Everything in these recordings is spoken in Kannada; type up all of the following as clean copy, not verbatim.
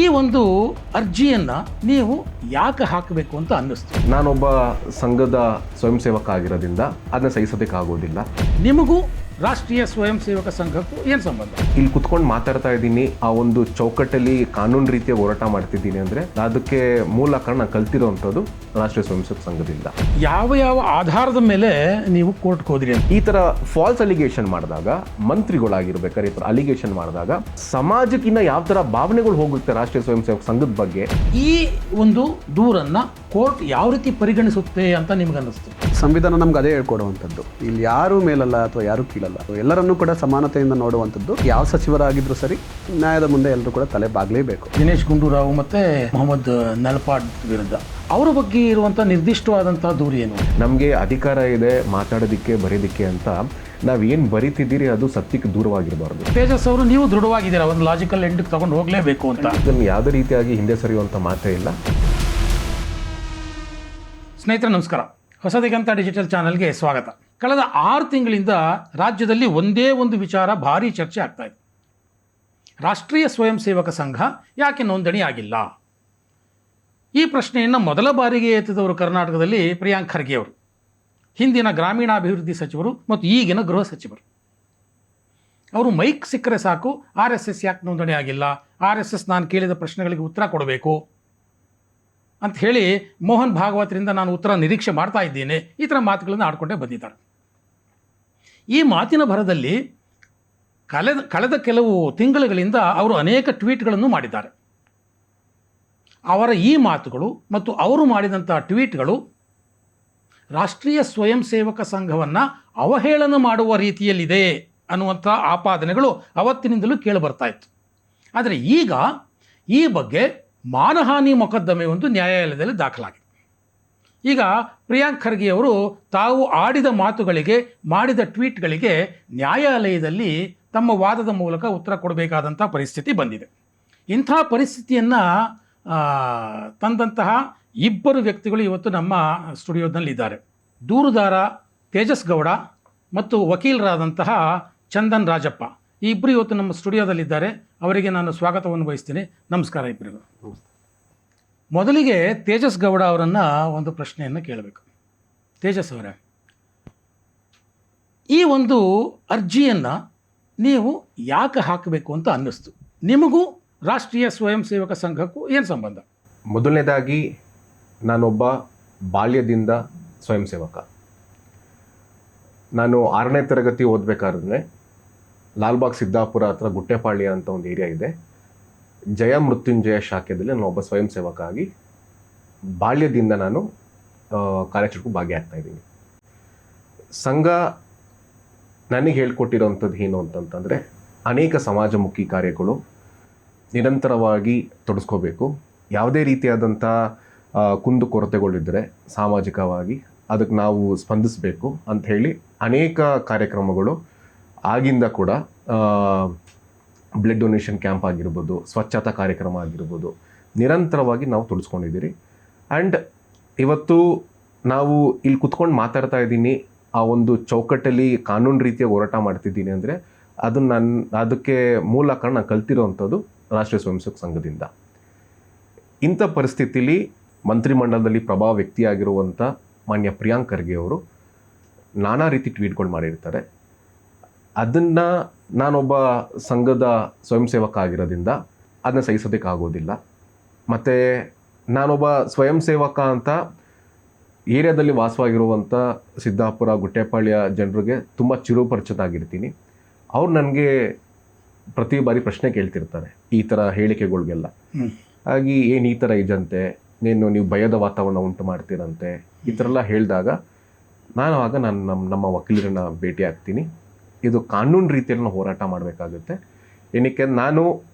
ಈ ಒಂದು ಅರ್ಜಿಯನ್ನು ನೀವು ಯಾಕೆ ಹಾಕಬೇಕು ಅಂತ ಅನ್ನಿಸ್ತು? ನಾನೊಬ್ಬ ಸಂಘದ ಸ್ವಯಂ ಸೇವಕ ಆಗಿರೋದ್ರಿಂದ ಅದನ್ನ ಸಹಿಸೋದಕ್ಕಾಗೋದಿಲ್ಲ. ನಿಮಗೂ ರಾಷ್ಟ್ರೀಯ ಸ್ವಯಂ ಸೇವಕ ಸಂಘಕ್ಕೂ ಏನು ಸಂಬಂಧ? ಇಲ್ಲಿ ಕುತ್ಕೊಂಡು ಮಾತಾಡ್ತಾ ಇದ್ದೀನಿ, ಆ ಒಂದು ಚೌಕಟ್ಟಲ್ಲಿ ಕಾನೂನು ರೀತಿಯ ಹೋರಾಟ ಮಾಡ್ತಿದ್ದೀನಿ ಅಂದರೆ ಅದಕ್ಕೆ ಮೂಲ ಕಾರಣ ಕಲ್ತಿರೋವಂಥದ್ದು ರಾಷ್ಟ್ರೀಯ ಸ್ವಯಂ ಸೇವಕ ಸಂಘದಿಂದ. ಯಾವ ಆಧಾರದ ಮೇಲೆ ನೀವು ಕೋರ್ಟ್ಗೆ ಹೋದ್ರಿ ಅಂತ? ಈ ಥರ ಫಾಲ್ಸ್ ಅಲಿಗೇಷನ್ ಮಾಡಿದಾಗ, ಮಂತ್ರಿಗಳಾಗಿರ್ಬೇಕಾದ್ರೆ ಈ ಥರ ಅಲಿಗೇಷನ್ ಮಾಡಿದಾಗ ಸಮಾಜಕ್ಕಿನ್ನ ಯಾವ ಥರ ಭಾವನೆಗಳು ಹೋಗುತ್ತೆ ರಾಷ್ಟ್ರೀಯ ಸ್ವಯಂ ಸೇವಕ ಸಂಘದ ಬಗ್ಗೆ, ಈ ಒಂದು ದೂರನ್ನು ಕೋರ್ಟ್ ಯಾವ ರೀತಿ ಪರಿಗಣಿಸುತ್ತೆ ಅಂತ ನಿಮ್ಗೆ ಅನ್ನಿಸ್ತು? ಸಂವಿಧಾನ ನಮ್ಗೆ ಅದೇ ಹೇಳ್ಕೊಡುವಂಥದ್ದು, ಇಲ್ಲಿ ಯಾರೂ ಮೇಲಲ್ಲ ಅಥವಾ ಯಾರೂ ಕೀಳಲ್ಲ, ಎಲ್ಲರನ್ನೂ ಕೂಡ ಸಮಾನತೆಯಿಂದ ನೋಡುವಂಥದ್ದು. ಯಾವ ಸಚಿವರಾಗಿದ್ರು ಸರಿ, ನ್ಯಾಯದ ಮುಂದೆ ಎಲ್ಲರೂ ಕೂಡ ತಲೆ ಬಾಗಲೇಬೇಕು. ದಿನೇಶ್ ಗುಂಡೂರಾವ್ ಮತ್ತು ಮೊಹಮ್ಮದ್ ನಲ್ಪಾಡ್ ವಿರುದ್ಧ ಅವರ ಬಗ್ಗೆ ಇರುವಂಥ ನಿರ್ದಿಷ್ಟವಾದಂಥ ದೂರು ಏನು? ನಮಗೆ ಅಧಿಕಾರ ಇದೆ ಮಾತಾಡೋದಕ್ಕೆ ಬರೀದಕ್ಕೆ ಅಂತ ನಾವೇನು ಬರೀತಿದ್ದೀರಿ ಅದು ಸತ್ಯಕ್ಕೆ ದೂರವಾಗಿರಬಾರ್ದು. ತೇಜಸ್ ಅವರು ನೀವು ದೃಢವಾಗಿದ್ದೀರಾ ಒಂದು ಲಾಜಿಕಲ್ ಎಂಡಿಗೆ ತಗೊಂಡು ಹೋಗಲೇಬೇಕು ಅಂತ? ಇದನ್ನು ಯಾವುದೇ ರೀತಿಯಾಗಿ ಹಿಂದೆ ಸರಿಯುವಂಥ ಮಾತೇ ಇಲ್ಲ. ಸ್ನೇಹಿತರೆ ನಮಸ್ಕಾರ, ಹೊಸದಿಗಂತ ಡಿಜಿಟಲ್ ಚಾನಲ್ಗೆ ಸ್ವಾಗತ. ಕಳೆದ 6 ತಿಂಗಳಿಂದ ರಾಜ್ಯದಲ್ಲಿ ಒಂದೇ ಒಂದು ವಿಚಾರ ಭಾರೀ ಚರ್ಚೆ ಆಗ್ತಾ ಇದೆ. ರಾಷ್ಟ್ರೀಯ ಸ್ವಯಂ ಸೇವಕ ಸಂಘ ಯಾಕೆ ನೋಂದಣಿ ಆಗಿಲ್ಲ? ಈ ಪ್ರಶ್ನೆಯನ್ನು ಮೊದಲ ಬಾರಿಗೆ ಎತ್ತಿದವರು ಕರ್ನಾಟಕದಲ್ಲಿ ಪ್ರಿಯಾಂಕ್ ಖರ್ಗೆ ಅವರು, ಹಿಂದಿನ ಗ್ರಾಮೀಣಾಭಿವೃದ್ಧಿ ಸಚಿವರು ಮತ್ತು ಈಗಿನ ಗೃಹ ಸಚಿವರು. ಅವರು ಮೈಕ್ ಸಿಕ್ಕರೆ ಸಾಕು, RSS ಯಾಕೆ ನೋಂದಣಿ ಆಗಿಲ್ಲ, RSS ನಾನು ಕೇಳಿದ ಪ್ರಶ್ನೆಗಳಿಗೆ ಉತ್ತರ ಕೊಡಬೇಕು ಅಂತ ಹೇಳಿ ಮೋಹನ್ ಭಾಗವತರಿಂದ ನಾನು ಉತ್ತರ ನಿರೀಕ್ಷೆ ಮಾಡ್ತಾ ಇದ್ದೇನೆ, ಈ ಥರ ಮಾತುಗಳನ್ನು ಆಡ್ಕೊಂಡೇ ಬಂದಿದ್ದಾರೆ. ಈ ಮಾತಿನ ಭರದಲ್ಲಿ ಕಳೆದ ಕೆಲವು ತಿಂಗಳುಗಳಿಂದ ಅವರು ಅನೇಕ ಟ್ವೀಟ್ಗಳನ್ನು ಮಾಡಿದ್ದಾರೆ. ಅವರ ಈ ಮಾತುಗಳು ಮತ್ತು ಅವರು ಮಾಡಿದಂಥ ಟ್ವೀಟ್ಗಳು ರಾಷ್ಟ್ರೀಯ ಸ್ವಯಂ ಸೇವಕ ಸಂಘವನ್ನು ಅವಹೇಳನ ಮಾಡುವ ರೀತಿಯಲ್ಲಿದೆ ಅನ್ನುವಂಥ ಆಪಾದನೆಗಳು ಅವತ್ತಿನಿಂದಲೂ ಕೇಳಿಬರ್ತಾ ಇತ್ತು. ಆದರೆ ಈಗ ಈ ಬಗ್ಗೆ ಮಾನಹಾನಿ ಮೊಕದ್ದಮೆ ಒಂದು ನ್ಯಾಯಾಲಯದಲ್ಲಿ ದಾಖಲಾಗಿದೆ. ಈಗ ಪ್ರಿಯಾಂಕ್ ಖರ್ಗೆ ಅವರು ತಾವು ಆಡಿದ ಮಾತುಗಳಿಗೆ, ಮಾಡಿದ ಟ್ವೀಟ್ಗಳಿಗೆ ನ್ಯಾಯಾಲಯದಲ್ಲಿ ತಮ್ಮ ವಾದದ ಮೂಲಕ ಉತ್ತರ ಕೊಡಬೇಕಾದಂಥ ಪರಿಸ್ಥಿತಿ ಬಂದಿದೆ. ಇಂಥ ಪರಿಸ್ಥಿತಿಯನ್ನು ತಂದಂತಹ ಇಬ್ಬರು ವ್ಯಕ್ತಿಗಳು ಇವತ್ತು ನಮ್ಮ ಸ್ಟುಡಿಯೋದಲ್ಲಿದ್ದಾರೆ. ದೂರುದಾರ ತೇಜಸ್ ಗೌಡ ಮತ್ತು ವಕೀಲರಾದಂತಹ ಚಂದನ್ ರಾಜಪ್ಪ, ಈ ಇಬ್ಬರು ಇವತ್ತು ನಮ್ಮ ಸ್ಟುಡಿಯೋದಲ್ಲಿದ್ದಾರೆ. ಅವರಿಗೆ ನಾನು ಸ್ವಾಗತವನ್ನು ಬಯಸ್ತೀನಿ. ನಮಸ್ಕಾರ ಇಬ್ಬರಿಗೂ. ಮೊದಲಿಗೆ ತೇಜಸ್ ಗೌಡ ಅವರನ್ನು ಒಂದು ಪ್ರಶ್ನೆಯನ್ನು ಕೇಳಬೇಕು. ತೇಜಸ್ ಅವರೇ, ಈ ಒಂದು ಅರ್ಜಿಯನ್ನು ನೀವು ಯಾಕೆ ಹಾಕಬೇಕು ಅಂತ ಅನ್ನಿಸ್ತು? ನಿಮಗೂ ರಾಷ್ಟ್ರೀಯ ಸ್ವಯಂ ಸೇವಕ ಸಂಘಕ್ಕೂ ಏನು ಸಂಬಂಧ? ಮೊದಲನೇದಾಗಿ ನಾನೊಬ್ಬ ಬಾಲ್ಯದಿಂದ ಸ್ವಯಂ ಸೇವಕ. ನಾನು 6ನೇ ತರಗತಿ ಓದಬೇಕಾದ್ರೆ ಲಾಲ್ಬಾಗ್ ಸಿದ್ದಾಪುರ ಹತ್ರ ಗುಟ್ಟೆಪಾಳ್ಯ ಅಂತ ಒಂದು ಏರಿಯಾ ಇದೆ, ಜಯ ಮೃತ್ಯುಂಜಯ ಶಾಖೆಯಲ್ಲಿ ನಾನು ಒಬ್ಬ ಸ್ವಯಂ ಸೇವಕ ಆಗಿ ಬಾಲ್ಯದಿಂದ ನಾನು ಕಾರ್ಯಚಟುವಟಿಕೆ ಭಾಗಿಯಾಗ್ತಾ ಇದ್ದೀನಿ. ಸಂಘ ನನಗೆ ಹೇಳ್ಕೊಟ್ಟಿರೋವಂಥದ್ದು ಏನು ಅಂತಂತಂದರೆ, ಅನೇಕ ಸಮಾಜಮುಖಿ ಕಾರ್ಯಗಳು ನಿರಂತರವಾಗಿ ತೊಡಸ್ಕೋಬೇಕು. ಯಾವುದೇ ರೀತಿಯಾದಂಥ ಕುಂದುಕೊರತೆಗಳಿದ್ದರೆ ಸಾಮಾಜಿಕವಾಗಿ ಅದಕ್ಕೆ ನಾವು ಸ್ಪಂದಿಸಬೇಕು ಅಂಥೇಳಿ ಅನೇಕ ಕಾರ್ಯಕ್ರಮಗಳು ಆಗಿಂದ ಕೂಡ ಬ್ಲಡ್ ಡೊನೇಷನ್ ಕ್ಯಾಂಪ್ ಆಗಿರ್ಬೋದು, ಸ್ವಚ್ಛತಾ ಕಾರ್ಯಕ್ರಮ ಆಗಿರ್ಬೋದು, ನಿರಂತರವಾಗಿ ನಾವು ತೊಡಸ್ಕೊಂಡಿದ್ದೀರಿ. ಆ್ಯಂಡ್ ಇವತ್ತು ನಾವು ಇಲ್ಲಿ ಕುತ್ಕೊಂಡು ಮಾತಾಡ್ತಾ ಇದ್ದೀನಿ, ಆ ಒಂದು ಚೌಕಟ್ಟಲ್ಲಿ ಕಾನೂನು ರೀತಿಯ ಹೋರಾಟ ಮಾಡ್ತಿದ್ದೀನಿ ಅಂದರೆ ಅದಕ್ಕೆ ಮೂಲ ಕಾರಣ ಕಲ್ತಿರೋವಂಥದ್ದು ರಾಷ್ಟ್ರೀಯ ಸ್ವಯಂ ಸೇವಕ ಸಂಘದಿಂದ. ಇಂಥ ಪರಿಸ್ಥಿತಿಲಿ ಮಂತ್ರಿಮಂಡಲದಲ್ಲಿ ಪ್ರಭಾವ ವ್ಯಕ್ತಿಯಾಗಿರುವಂಥ ಮಾನ್ಯ ಪ್ರಿಯಾಂಕ್ ಖರ್ಗೆ ಅವರು ನಾನಾ ರೀತಿ ಟ್ವೀಟ್ಗಳು ಮಾಡಿರ್ತಾರೆ. ಅದನ್ನು ನಾನೊಬ್ಬ ಸಂಘದ ಸ್ವಯಂ ಸೇವಕ ಆಗಿರೋದ್ರಿಂದ ಅದನ್ನ ಸಹಿಸೋದಕ್ಕಾಗೋದಿಲ್ಲ. ಮತ್ತು ನಾನೊಬ್ಬ ಸ್ವಯಂ ಸೇವಕ ಅಂತ ಏರಿಯಾದಲ್ಲಿ ವಾಸವಾಗಿರುವಂಥ ಸಿದ್ದಾಪುರ ಗುಟ್ಟೆಪಾಳ್ಯ ಜನರಿಗೆ ತುಂಬ ಚಿರುಪರಿಚಿತ ಆಗಿರ್ತೀನಿ. ಅವ್ರು ನನಗೆ ಪ್ರತಿ ಬಾರಿ ಪ್ರಶ್ನೆ ಕೇಳ್ತಿರ್ತಾರೆ ಈ ಥರ ಹೇಳಿಕೆಗಳಿಗೆಲ್ಲ. ಹಾಗೆ ಏನು ಈ ಥರ ಇದಂತೆ, ನೀವು ಭಯದ ವಾತಾವರಣ ಉಂಟು ಮಾಡ್ತೀರಂತೆ, ಈ ಥರ ಎಲ್ಲ ಹೇಳಿದಾಗ ನಾನು ನಮ್ಮ ವಕೀಲರನ್ನ ಭೇಟಿ ಆಗ್ತೀನಿ. ಇದು ಕಾನೂನು ರೀತಿಯಲ್ಲಿ ನಾವು ಹೋರಾಟ ಮಾಡಬೇಕಾಗುತ್ತೆ. ಏನಕ್ಕೆ ನಾನು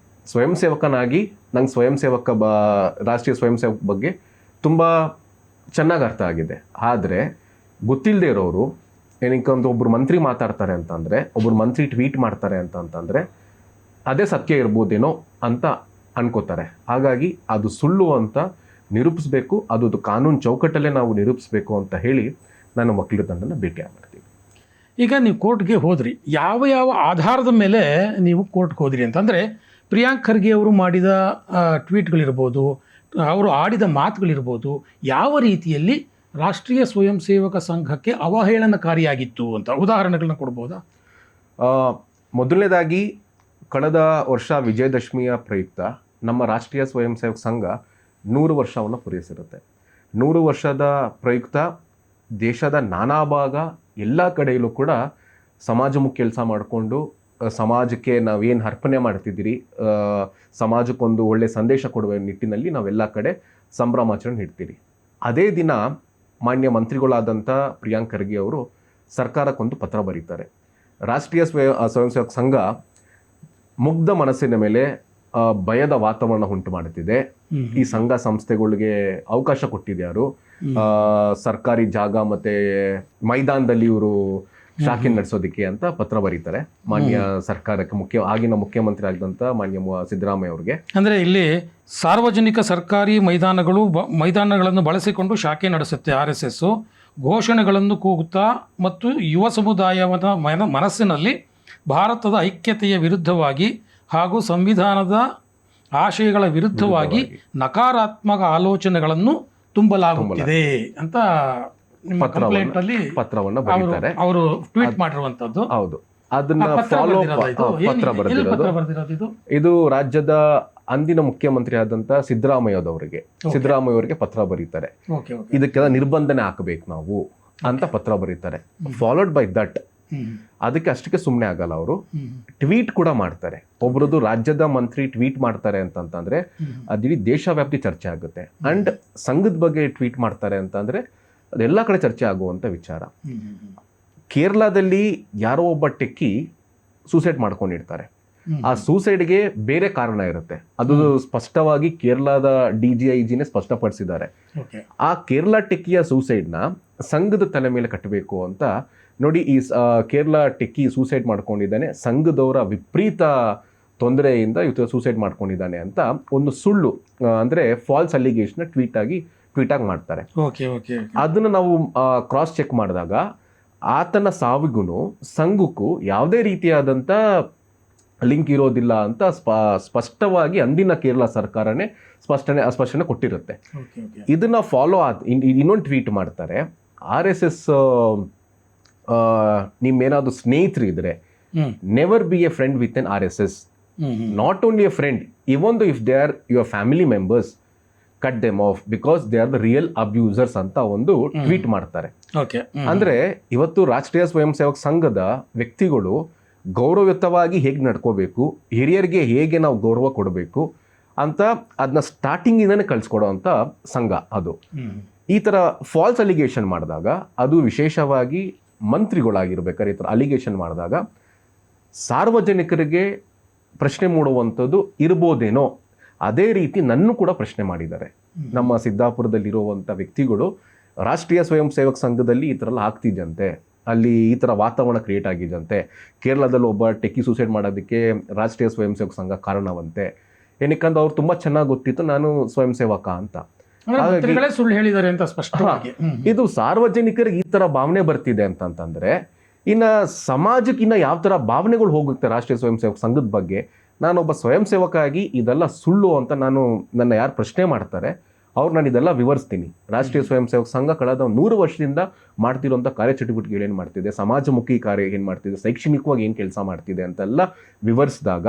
ಸ್ವಯಂ ಸೇವಕನಾಗಿ ನಂಗೆ ಸ್ವಯಂ ಸೇವಕ ರಾಷ್ಟ್ರೀಯ ಸ್ವಯಂ ಸೇವಕ ಬಗ್ಗೆ ತುಂಬ ಚೆನ್ನಾಗಿ ಅರ್ಥ ಆಗಿದೆ. ಆದರೆ ಗೊತ್ತಿಲ್ಲದೆ ಇರೋರು ಏನಕ್ಕೆ ಒಬ್ಬರು ಮಂತ್ರಿ ಮಾತಾಡ್ತಾರೆ ಅಂತಂದರೆ, ಒಬ್ಬರು ಮಂತ್ರಿ ಟ್ವೀಟ್ ಮಾಡ್ತಾರೆ ಅಂತಂದರೆ ಅದೇ ಸತ್ಯ ಇರ್ಬೋದೇನೋ ಅಂತ ಅನ್ಕೋತಾರೆ. ಹಾಗಾಗಿ ಅದು ಸುಳ್ಳು ಅಂತ ನಿರೂಪಿಸಬೇಕು, ಅದು ಕಾನೂನು ಚೌಕಟ್ಟಲ್ಲೇ ನಾವು ನಿರೂಪಿಸಬೇಕು ಅಂತ ಹೇಳಿ ನಾನು ವಕೀಲರ ತಂಡನ ಭೇಟಿ ಮಾಡ್ತೀನಿ. ಈಗ ನೀವು ಕೋರ್ಟ್ಗೆ ಹೋದ್ರಿ, ಯಾವ ಆಧಾರದ ಮೇಲೆ ನೀವು ಕೋರ್ಟ್ಗೆ ಹೋದ್ರಿ ಅಂತಂದರೆ, ಪ್ರಿಯಾಂಕ್ ಖರ್ಗೆ ಅವರು ಮಾಡಿದ ಟ್ವೀಟ್ಗಳಿರ್ಬೋದು, ಅವರು ಆಡಿದ ಮಾತುಗಳಿರ್ಬೋದು, ಯಾವ ರೀತಿಯಲ್ಲಿ ರಾಷ್ಟ್ರೀಯ ಸ್ವಯಂ ಸೇವಕ ಸಂಘಕ್ಕೆ ಅವಹೇಳನಕಾರಿಯಾಗಿತ್ತು ಅಂತ ಉದಾಹರಣೆಗಳನ್ನ ಕೊಡ್ಬೋದಾ? ಮೊದಲನೇದಾಗಿ ಕಳೆದ ವರ್ಷ ವಿಜಯದಶಮಿಯ ಪ್ರಯುಕ್ತ ನಮ್ಮ ರಾಷ್ಟ್ರೀಯ ಸ್ವಯಂ ಸೇವಕ ಸಂಘ 100 ವರ್ಷವನ್ನು ಪೂರೈಸಿರುತ್ತೆ. 100 ವರ್ಷದ ಪ್ರಯುಕ್ತ ದೇಶದ ನಾನಾ ಭಾಗ ಎಲ್ಲ ಕಡೆಯಲ್ಲೂ ಕೂಡ ಸಮಾಜಮುಖಿ ಕೆಲಸ ಮಾಡಿಕೊಂಡು ಸಮಾಜಕ್ಕೆ ನಾವೇನು ಅರ್ಪಣೆ ಮಾಡ್ತಿದ್ದೀರಿ, ಸಮಾಜಕ್ಕೊಂದು ಒಳ್ಳೆ ಸಂದೇಶ ಕೊಡುವ ನಿಟ್ಟಿನಲ್ಲಿ ನಾವೆಲ್ಲ ಕಡೆ ಸಂಭ್ರಮಾಚರಣೆ ಇಡ್ತೀರಿ. ಅದೇ ದಿನ ಮಾನ್ಯ ಮಂತ್ರಿಗಳಾದಂಥ ಪ್ರಿಯಾಂಕ್ ಖರ್ಗೆ ಅವರು ಸರ್ಕಾರಕ್ಕೊಂದು ಪತ್ರ ಬರೀತಾರೆ. ರಾಷ್ಟ್ರೀಯ ಸ್ವಯಂ ಸೇವಕ ಸಂಘ ಮುಗ್ಧ ಮನಸ್ಸಿನ ಮೇಲೆ ಭಯದ ವಾತಾವರಣ ಉಂಟು ಮಾಡುತ್ತಿದೆ. ಈ ಸಂಘ ಸಂಸ್ಥೆಗಳಿಗೆ ಅವಕಾಶ ಕೊಟ್ಟಿದ್ಯಾರು, ಸರ್ಕಾರಿ ಜಾಗ ಮತ್ತೆ ಮೈದಾನದಲ್ಲಿ ಇವರು ಶಾಖೆ ನಡೆಸೋದಕ್ಕೆ ಅಂತ ಪತ್ರ ಬರೀತಾರೆ ಮಾನ್ಯ ಸರ್ಕಾರಕ್ಕೆ, ಆಗಿನ ಮುಖ್ಯಮಂತ್ರಿ ಆಗಿದಂಥ ಮಾನ್ಯ ಸಿದ್ದರಾಮಯ್ಯ ಅವ್ರಿಗೆ. ಅಂದರೆ ಇಲ್ಲಿ ಸಾರ್ವಜನಿಕ ಸರ್ಕಾರಿ ಮೈದಾನಗಳನ್ನು ಬಳಸಿಕೊಂಡು ಶಾಖೆ ನಡೆಸುತ್ತೆ RSS. ಘೋಷಣೆಗಳನ್ನು ಕೂಗುತ್ತಾ ಮತ್ತು ಯುವ ಸಮುದಾಯದ ಮನಸ್ಸಿನಲ್ಲಿ ಭಾರತದ ಐಕ್ಯತೆಯ ವಿರುದ್ಧವಾಗಿ ಹಾಗೂ ಸಂವಿಧಾನದ ಆಶಯಗಳ ವಿರುದ್ಧವಾಗಿ ನಕಾರಾತ್ಮಕ ಆಲೋಚನೆಗಳನ್ನು ತುಂಬಲಾಗುತ್ತಿದೆ ಅಂತ ನಿಮ್ಮ ಕಂಪ್ಲೇಂಟ್ ಅಲ್ಲಿ ಪತ್ರವನ್ನು ಬರೀತಾರೆ, ಅವರು ಟ್ವೀಟ್ ಮಾಡಿರುವಂತದ್ದು. ಹೌದು, ಅದನ್ನ ಫಾಲೋ ಪತ್ರ ಬರೆದಿರೋದು ಇದು ರಾಜ್ಯದ ಅಂದಿನ ಮುಖ್ಯಮಂತ್ರಿ ಆದಂತ ಸಿದ್ದರಾಮಯ್ಯ ಅವರಿಗೆ ಪತ್ರ ಬರೀತಾರೆ. ಇದಕ್ಕೆಲ್ಲ ನಿರ್ಬಂಧನೆ ಹಾಕಬೇಕು ನಾವು ಅಂತ ಪತ್ರ ಬರೀತಾರೆ. ಫಾಲೋಡ್ ಬೈ ದಟ್ ಅದಕ್ಕೆ ಅಷ್ಟಕ್ಕೆ ಸುಮ್ಮನೆ ಆಗಲ್ಲ, ಅವರು ಟ್ವೀಟ್ ಕೂಡ ಮಾಡ್ತಾರೆ. ಒಬ್ರದ್ದು ರಾಜ್ಯದ ಮಂತ್ರಿ ಟ್ವೀಟ್ ಮಾಡ್ತಾರೆ ಅಂತಂದ್ರೆ ಅದಿಡೀ ದೇಶವ್ಯಾಪ್ತಿ ಚರ್ಚೆ ಆಗುತ್ತೆ. ಅಂಡ್ ಸಂಘದ ಬಗ್ಗೆ ಟ್ವೀಟ್ ಮಾಡ್ತಾರೆ ಅಂತಂದ್ರೆ ಅದೆಲ್ಲ ಕಡೆ ಚರ್ಚೆ ಆಗುವಂತ ವಿಚಾರ. ಕೇರಳದಲ್ಲಿ ಯಾರೋ ಒಬ್ಬ ಟೆಕ್ಕಿ ಸೂಸೈಡ್ ಮಾಡ್ಕೊಂಡಿರ್ತಾರೆ. ಆ ಸೂಸೈಡ್ಗೆ ಬೇರೆ ಕಾರಣ ಇರುತ್ತೆ, ಅದು ಸ್ಪಷ್ಟವಾಗಿ ಕೇರಳದ DGIGನೇ ಸ್ಪಷ್ಟಪಡಿಸಿದ್ದಾರೆ. ಆ ಕೇರಳ ಟೆಕ್ಕಿಯ ಸೂಸೈಡ್ನ ಸಂಘದ ತಲೆ ಮೇಲೆ ಕಟ್ಟಬೇಕು ಅಂತ ನೋಡಿ. ಈ ಕೇರಳ ಟೆಕ್ಕಿ ಸೂಸೈಡ್ ಮಾಡ್ಕೊಂಡಿದ್ದಾನೆ, ಸಂಘದವರ ವಿಪರೀತ ತೊಂದರೆಯಿಂದ ಇವತ್ತು ಸೂಸೈಡ್ ಮಾಡ್ಕೊಂಡಿದ್ದಾನೆ ಅಂತ ಒಂದು ಸುಳ್ಳು ಅಂದ್ರೆ ಫಾಲ್ಸ್ ಅಲಿಗೇಷನ್ ಟ್ವೀಟ್ ಆಗಿ ಮಾಡ್ತಾರೆ. ಅದನ್ನ ನಾವು ಕ್ರಾಸ್ ಚೆಕ್ ಮಾಡಿದಾಗ ಆತನ ಸಾವಿಗೂ ಸಂಘಕ್ಕೂ ಯಾವುದೇ ರೀತಿಯಾದಂಥ ಲಿಂಕ್ ಇರೋದಿಲ್ಲ ಅಂತ ಸ್ಪಷ್ಟವಾಗಿ ಅಂದಿನ ಕೇರಳ ಸರ್ಕಾರನೇ ಸ್ಪಷ್ಟನೆ ಕೊಟ್ಟಿರುತ್ತೆ. ಇದನ್ನ ಫಾಲೋ ಇನ್ನೊಂದು ಟ್ವೀಟ್ ಮಾಡ್ತಾರೆ. RSS ನಿಮ್ಮೇನಾದ್ರು ಸ್ನೇಹಿತರು ಇದ್ರೆ never be a friend with an RSS, not only a friend, even though if they are your family members, cut them off because they are the real abusers ಅಂತ ಒಂದು ಟ್ವೀಟ್ ಮಾಡ್ತಾರೆ. ಅಂದ್ರೆ ಇವತ್ತು ರಾಷ್ಟ್ರೀಯ ಸ್ವಯಂ ಸೇವಕ ಸಂಘದ ವ್ಯಕ್ತಿಗಳು ಗೌರವಯುತವಾಗಿ ಹೇಗೆ ನಡ್ಕೋಬೇಕು, ಹಿರಿಯರಿಗೆ ಹೇಗೆ ನಾವು ಗೌರವ ಕೊಡಬೇಕು ಅಂತ ಅದನ್ನ ಸ್ಟಾರ್ಟಿಂಗಿಂದನೇ ಕಳಿಸ್ಕೊಡೋ ಅಂತ ಸಂಘ ಅದು. ಈ ಥರ ಫಾಲ್ಸ್ ಅಲಿಗೇಷನ್ ಮಾಡಿದಾಗ, ಅದು ವಿಶೇಷವಾಗಿ ಮಂತ್ರಿಗಳಾಗಿರ್ಬೇಕಾದ್ರೆ ಈ ಥರ ಅಲಿಗೇಷನ್ ಮಾಡಿದಾಗ ಸಾರ್ವಜನಿಕರಿಗೆ ಪ್ರಶ್ನೆ ಮೂಡುವಂಥದ್ದು ಇರ್ಬೋದೇನೋ. ಅದೇ ರೀತಿ ನನ್ನೂ ಕೂಡ ಪ್ರಶ್ನೆ ಮಾಡಿದ್ದಾರೆ. ನಮ್ಮ ಸಿದ್ದಾಪುರದಲ್ಲಿರುವಂಥ ವ್ಯಕ್ತಿಗಳು ರಾಷ್ಟ್ರೀಯ ಸ್ವಯಂ ಸೇವಕ ಸಂಘದಲ್ಲಿ ಈ ಥರ ಎಲ್ಲ ಆಗ್ತಿದ್ದಂತೆ, ಅಲ್ಲಿ ಈ ಥರ ವಾತಾವರಣ ಕ್ರಿಯೇಟ್ ಆಗಿದ್ದಂತೆ, ಕೇರಳದಲ್ಲಿ ಒಬ್ಬ ಟೆಕ್ಕಿ ಸೂಸೈಡ್ ಮಾಡೋದಕ್ಕೆ ರಾಷ್ಟ್ರೀಯ ಸ್ವಯಂ ಸೇವಕ ಸಂಘ ಕಾರಣವಂತೆ. ಏನಕ್ಕಂದ್ರೆ ಅವ್ರು ತುಂಬ ಚೆನ್ನಾಗಿ ಗೊತ್ತಿತ್ತು ನಾನು ಸ್ವಯಂ ಸೇವಕ ಅಂತ. ಸುಳ್ಳು ಹೇಳಿದ್ದಾರೆ ಅಂತ ಸ್ಪಷ್ಟವಾಗಿ ಇದು ಸಾರ್ವಜನಿಕರಿಗೆ ಈ ಥರ ಭಾವನೆ ಬರ್ತಿದೆ ಅಂತಂತಂದ್ರೆ ಇನ್ನು ಸಮಾಜಕ್ಕೆ ಇನ್ನು ಯಾವ ಥರ ಭಾವನೆಗಳು ಹೋಗುತ್ತೆ ರಾಷ್ಟ್ರೀಯ ಸ್ವಯಂ ಸೇವಕ ಸಂಘದ ಬಗ್ಗೆ. ನಾನೊಬ್ಬ ಸ್ವಯಂ ಸೇವಕ ಆಗಿ ಇದೆಲ್ಲ ಸುಳ್ಳು ಅಂತ ನನ್ನ ಯಾರು ಪ್ರಶ್ನೆ ಮಾಡ್ತಾರೆ ಅವ್ರು ನಾನು ಇದೆಲ್ಲ ವಿವರಿಸ್ತೀನಿ. ರಾಷ್ಟ್ರೀಯ ಸ್ವಯಂ ಸೇವಕ ಸಂಘ ಕಳೆದ 100 ವರ್ಷದಿಂದ ಮಾಡ್ತಿರೋಂಥ ಕಾರ್ಯಚಟುವಟಿಕೆಗಳು ಏನು ಮಾಡ್ತಿದೆ, ಸಮಾಜಮುಖಿ ಕಾರ್ಯ ಏನು ಮಾಡ್ತಿದೆ, ಶೈಕ್ಷಣಿಕವಾಗಿ ಏನು ಕೆಲಸ ಮಾಡ್ತಿದೆ ಅಂತೆಲ್ಲ ವಿವರಿಸಿದಾಗ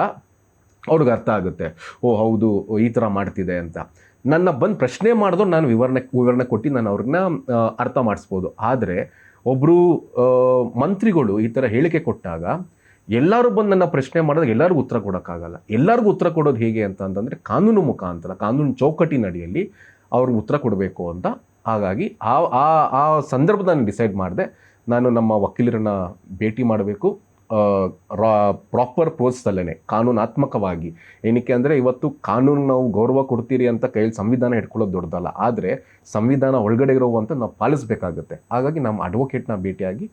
ಅವ್ರಿಗೆ ಅರ್ಥ ಆಗುತ್ತೆ, ಓ ಹೌದು ಈ ಥರ ಮಾಡ್ತಿದೆ ಅಂತ. ನನ್ನ ಬಂದು ಪ್ರಶ್ನೆ ಮಾಡಿದ್ರು ನಾನು ವಿವರಣೆ ಕೊಟ್ಟು ನಾನು ಅವ್ರನ್ನ ಅರ್ಥ ಮಾಡಿಸ್ಬೋದು. ಆದರೆ ಒಬ್ಬರು ಮಂತ್ರಿಗಳು ಈ ಥರ ಹೇಳಿಕೆ ಕೊಟ್ಟಾಗ ಎಲ್ಲರೂ ಬಂದು ನನ್ನ ಪ್ರಶ್ನೆ ಮಾಡಿದಾಗ ಎಲ್ಲರಿಗೂ ಉತ್ತರ ಕೊಡೋಕ್ಕಾಗಲ್ಲ. ಎಲ್ಲರಿಗೂ ಉತ್ತರ ಕೊಡೋದು ಹೇಗೆ ಅಂತಂದರೆ ಕಾನೂನು ಮುಖಾಂತರ, ಕಾನೂನು ಚೌಕಟ್ಟಿನಡಿಯಲ್ಲಿ ಅವ್ರಿಗೆ ಉತ್ತರ ಕೊಡಬೇಕು ಅಂತ. ಹಾಗಾಗಿ ಆ ಸಂದರ್ಭದಲ್ಲಿ ಡಿಸೈಡ್ ಮಾಡಿದೆ, ನಾನು ನಮ್ಮ ವಕೀಲರನ್ನ ಭೇಟಿ ಮಾಡಬೇಕು ಪ್ರಾಪರ್ ಪ್ರೋತ್ಸಲ್ಲೇ ಕಾನೂನಾತ್ಮಕವಾಗಿ. ಏನಕ್ಕೆ ಅಂದರೆ ಇವತ್ತು ಕಾನೂನು ನಾವು ಗೌರವ ಕೊಡ್ತೀರಿ ಅಂತ ಕೈಯಲ್ಲಿ ಸಂವಿಧಾನ ಇಟ್ಕೊಳ್ಳೋದು ದೊಡ್ಡದಲ್ಲ, ಆದರೆ ಸಂವಿಧಾನ ಒಳಗಡೆ ಇರೋವಂತ ನಾವು ಪಾಲಿಸಬೇಕಾಗುತ್ತೆ. ಹಾಗಾಗಿ ನಮ್ಮ ಅಡ್ವೊಕೇಟ್ನ ಭೇಟಿಯಾಗಿ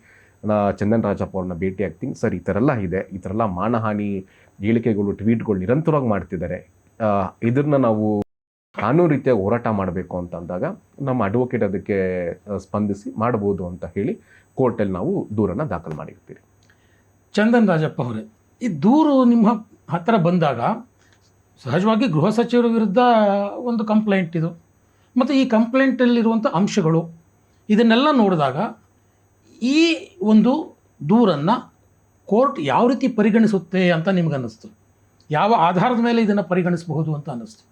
ಚಂದನ್ ರಾಜಪ್ಪ ಅವ್ರನ್ನ ಭೇಟಿ ಆಗ್ತೀನಿ. ಸರ್ ಈ ಥರ ಎಲ್ಲ ಇದೆ, ಈ ಥರ ಎಲ್ಲ ಮಾನಹಾನಿ ಹೇಳಿಕೆಗಳು ಟ್ವೀಟ್ಗಳು ನಿರಂತರವಾಗಿ ಮಾಡ್ತಿದ್ದಾರೆ, ಇದನ್ನ ನಾವು ಕಾನೂನು ರೀತಿಯಾಗಿ ಹೋರಾಟ ಮಾಡಬೇಕು ಅಂತ ಅಂದಾಗ ನಮ್ಮ ಅಡ್ವೊಕೇಟ್ ಅದಕ್ಕೆ ಸ್ಪಂದಿಸಿ ಮಾಡ್ಬೋದು ಅಂತ ಹೇಳಿ ಕೋರ್ಟಲ್ಲಿ ನಾವು ದೂರನ್ನು ದಾಖಲು ಮಾಡಿರ್ತೀವಿ. ಚಂದನ್ ರಾಜಪ್ಪ ಅವರೇ, ಈ ದೂರು ನಿಮ್ಮ ಹತ್ತಿರ ಬಂದಾಗ ಸಹಜವಾಗಿ ಗೃಹ ಸಚಿವರ ವಿರುದ್ಧ ಒಂದು ಕಂಪ್ಲೇಂಟ್ ಇದು, ಮತ್ತು ಈ ಕಂಪ್ಲೇಂಟಲ್ಲಿರುವಂಥ ಅಂಶಗಳು ಇದನ್ನೆಲ್ಲ ನೋಡಿದಾಗ ಈ ಒಂದು ದೂರನ್ನು ಕೋರ್ಟ್ ಯಾವ ರೀತಿ ಪರಿಗಣಿಸುತ್ತೆ ಅಂತ ನಿಮ್ಗನ್ನಿಸ್ತು? ಯಾವ ಆಧಾರದ ಮೇಲೆ ಇದನ್ನು ಪರಿಗಣಿಸಬಹುದು ಅಂತ ಅನ್ನಿಸ್ತು?